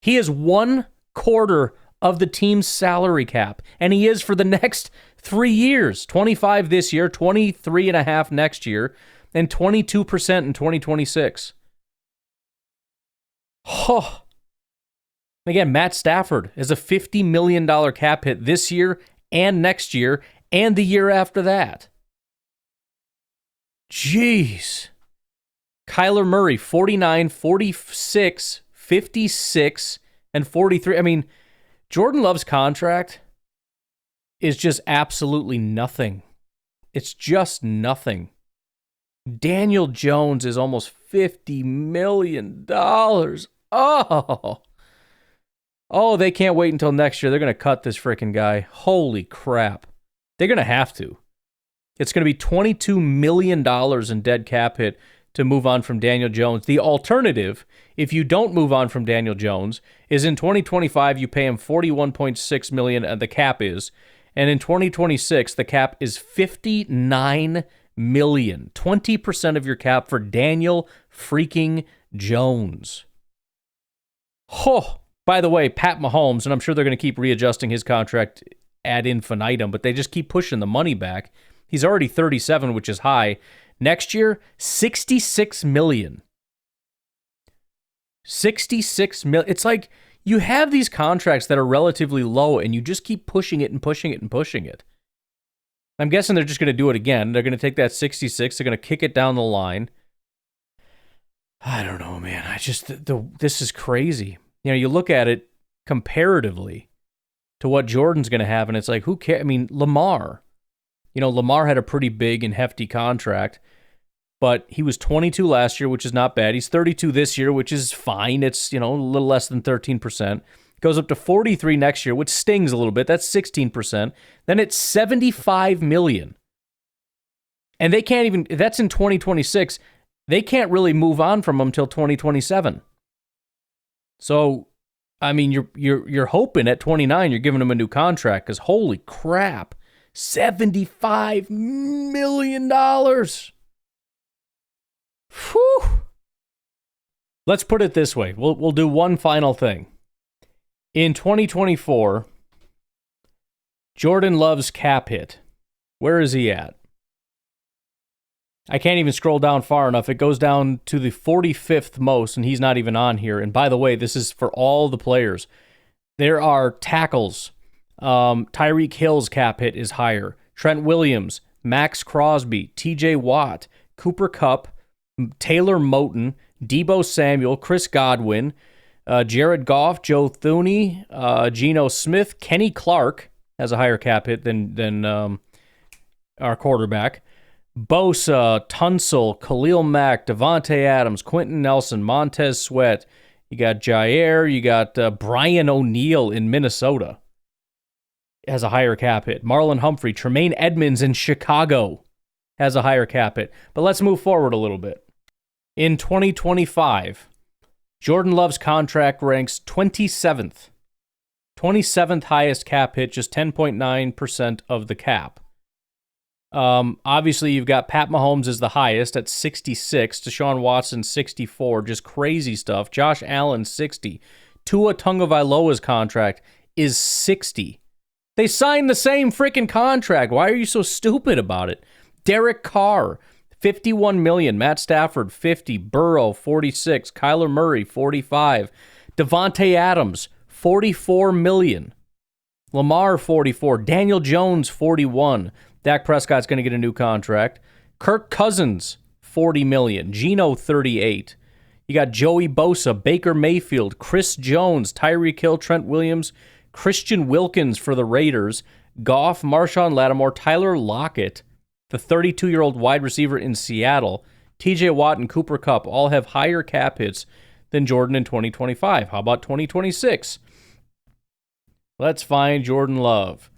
He is 1/4 of the team's salary cap, and he is for the next 3 years. 25 this year, 23.5 next year, and 22% in 2026. Oh. Again, Matt Stafford has a $50 million cap hit this year and next year and the year after that. Jeez. Kyler Murray, 49, 46, 56, and 43. I mean, Jordan Love's contract is just absolutely nothing. It's just nothing. Daniel Jones is almost $50 million. Oh, they can't wait until next year. They're going to cut this freaking guy. Holy crap. They're going to have to. It's going to be $22 million in dead cap hit to move on from Daniel Jones. The alternative, if you don't move on from Daniel Jones, is in 2025 you pay him $41.6 million, and the cap is, and in 2026 the cap is $59 million. 20% of your cap for Daniel freaking Jones. Oh, by the way, Pat Mahomes, and I'm sure they're going to keep readjusting his contract ad infinitum, but they just keep pushing the money back. He's already 37, which is high. Next year, $66 million. $66 million. It's like you have these contracts that are relatively low, and you just keep pushing it and pushing it and pushing it. I'm guessing they're just going to do it again. They're going to take that 66, they're going to kick it down the line. I don't know, man. This is crazy. You look at it comparatively to what Jordan's going to have, and it's like, who cares? I mean, Lamar. Lamar had a pretty big and hefty contract, but he was 22 last year, which is not bad. He's 32 this year, which is fine. It's, a little less than 13%. Goes up to 43 next year, which stings a little bit. That's 16%. Then it's $75 million. And they can't even, that's in 2026. They can't really move on from him until 2027. So, I mean, you're hoping at 29 you're giving him a new contract, because holy crap, $75 million. Whew. Let's put it this way. We'll do one final thing. In 2024, Jordan Love's cap hit. Where is he at? I can't even scroll down far enough. It goes down to the 45th most, and he's not even on here. And by the way, this is for all the players. There are tackles. Tyreek Hill's cap hit is higher. Trent Williams, Max Crosby, TJ Watt, Cooper Kupp, Taylor Moton, Deebo Samuel, Chris Godwin, Jared Goff, Joe Thuney, Geno Smith, Kenny Clark has a higher cap hit than our quarterback. Bosa, Tunsil, Khalil Mack, Devontae Adams, Quentin Nelson, Montez Sweat. You got Jair. You got Brian O'Neill in Minnesota. Has a higher cap hit. Marlon Humphrey, Tremaine Edmonds in Chicago has a higher cap hit. But let's move forward a little bit. In 2025, Jordan Love's contract ranks 27th. 27th highest cap hit, just 10.9% of the cap. Obviously, you've got Pat Mahomes is the highest at 66. Deshaun Watson, 64. Just crazy stuff. Josh Allen, 60. Tua Tagovailoa's contract is 60. They signed the same freaking contract. Why are you so stupid about it? Derek Carr, $51 million. Matt Stafford, 50. Burrow, 46. Kyler Murray, 45. Devontae Adams, $44 million. Lamar, 44. Daniel Jones, 41. Dak Prescott's going to get a new contract. Kirk Cousins, $40 million. Geno, 38. You got Joey Bosa, Baker Mayfield, Chris Jones, Tyreek Hill, Trent Williams, Christian Wilkins for the Raiders, Goff, Marshawn Lattimore, Tyler Lockett, the 32-year-old wide receiver in Seattle, TJ Watt, and Cooper Kupp all have higher cap hits than Jordan in 2025. How about 2026? Let's find Jordan Love.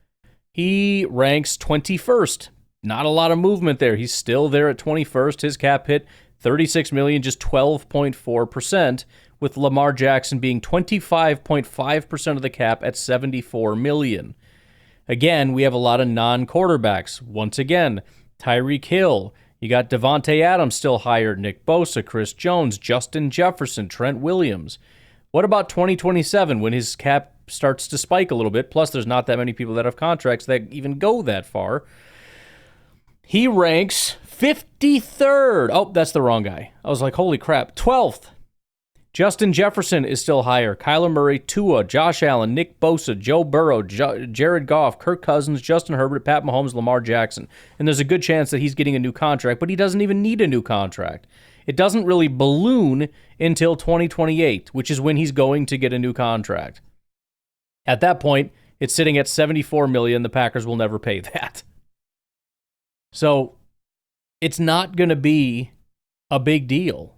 He ranks 21st. Not a lot of movement there. He's still there at 21st. His cap hit, $36 million, just 12.4%, with Lamar Jackson being 25.5% of the cap at $74 million. Again, we have a lot of non-quarterbacks. Once again, Tyreek Hill. You got Devontae Adams still higher, Nick Bosa, Chris Jones, Justin Jefferson, Trent Williams. What about 2027 when his cap starts to spike a little bit? Plus, there's not that many people that have contracts that even go that far. He ranks 53rd. Oh, that's the wrong guy. I was like, holy crap. 12th. Justin Jefferson is still higher. Kyler Murray, Tua, Josh Allen, Nick Bosa, Joe Burrow, Jared Goff, Kirk Cousins, Justin Herbert, Pat Mahomes, Lamar Jackson. And there's a good chance that he's getting a new contract, but he doesn't even need a new contract. It doesn't really balloon until 2028, which is when he's going to get a new contract. At that point, it's sitting at $74 million. The Packers will never pay that. So it's not going to be a big deal.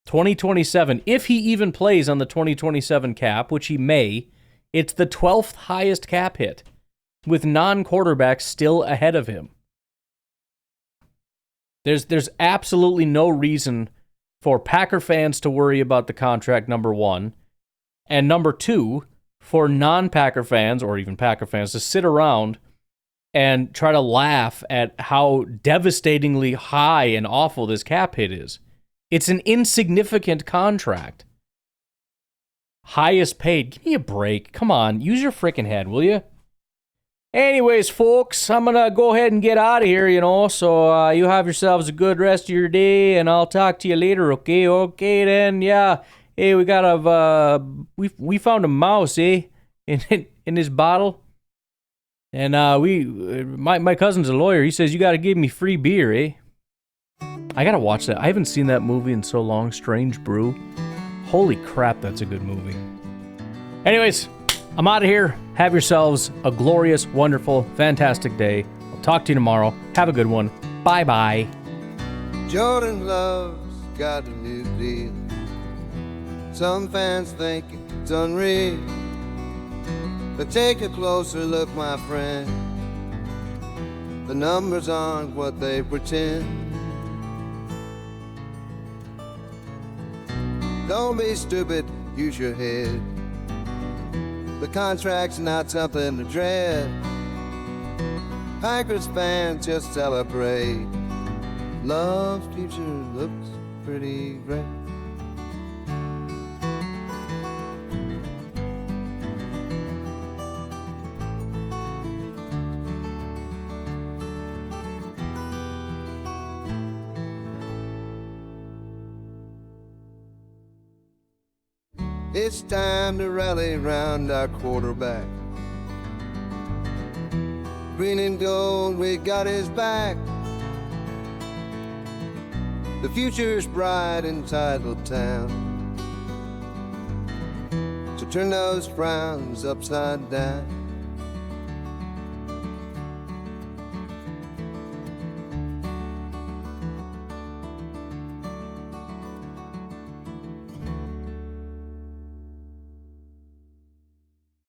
2027, if he even plays on the 2027 cap, which he may, it's the 12th highest cap hit, with non-quarterbacks still ahead of him. There's absolutely no reason for Packer fans to worry about the contract, number one, and number two, for non-Packer fans, or even Packer fans, to sit around and try to laugh at how devastatingly high and awful this cap hit is. It's an insignificant contract. Highest paid. Give me a break. Come on, use your freaking head, will you? Anyways, folks, I'm going to go ahead and get out of here, so you have yourselves a good rest of your day, and I'll talk to you later, okay? Okay, then, yeah. Hey, we got we found a mouse, in this bottle. And my cousin's a lawyer. He says you got to give me free beer, I gotta watch that. I haven't seen that movie in so long. Strange Brew. Holy crap, that's a good movie. Anyways, I'm out of here. Have yourselves a glorious, wonderful, fantastic day. I'll talk to you tomorrow. Have a good one. Bye-bye. Jordan Love's got a new deal. Some fans think it's unreal, but take a closer look, my friend. The numbers aren't what they pretend. Don't be stupid, use your head. The contract's not something to dread. Packers fans just celebrate. Love's future looks pretty great. It's time to rally round our quarterback. Green and gold, we got his back. The future's bright in Titletown, so turn those frowns upside down.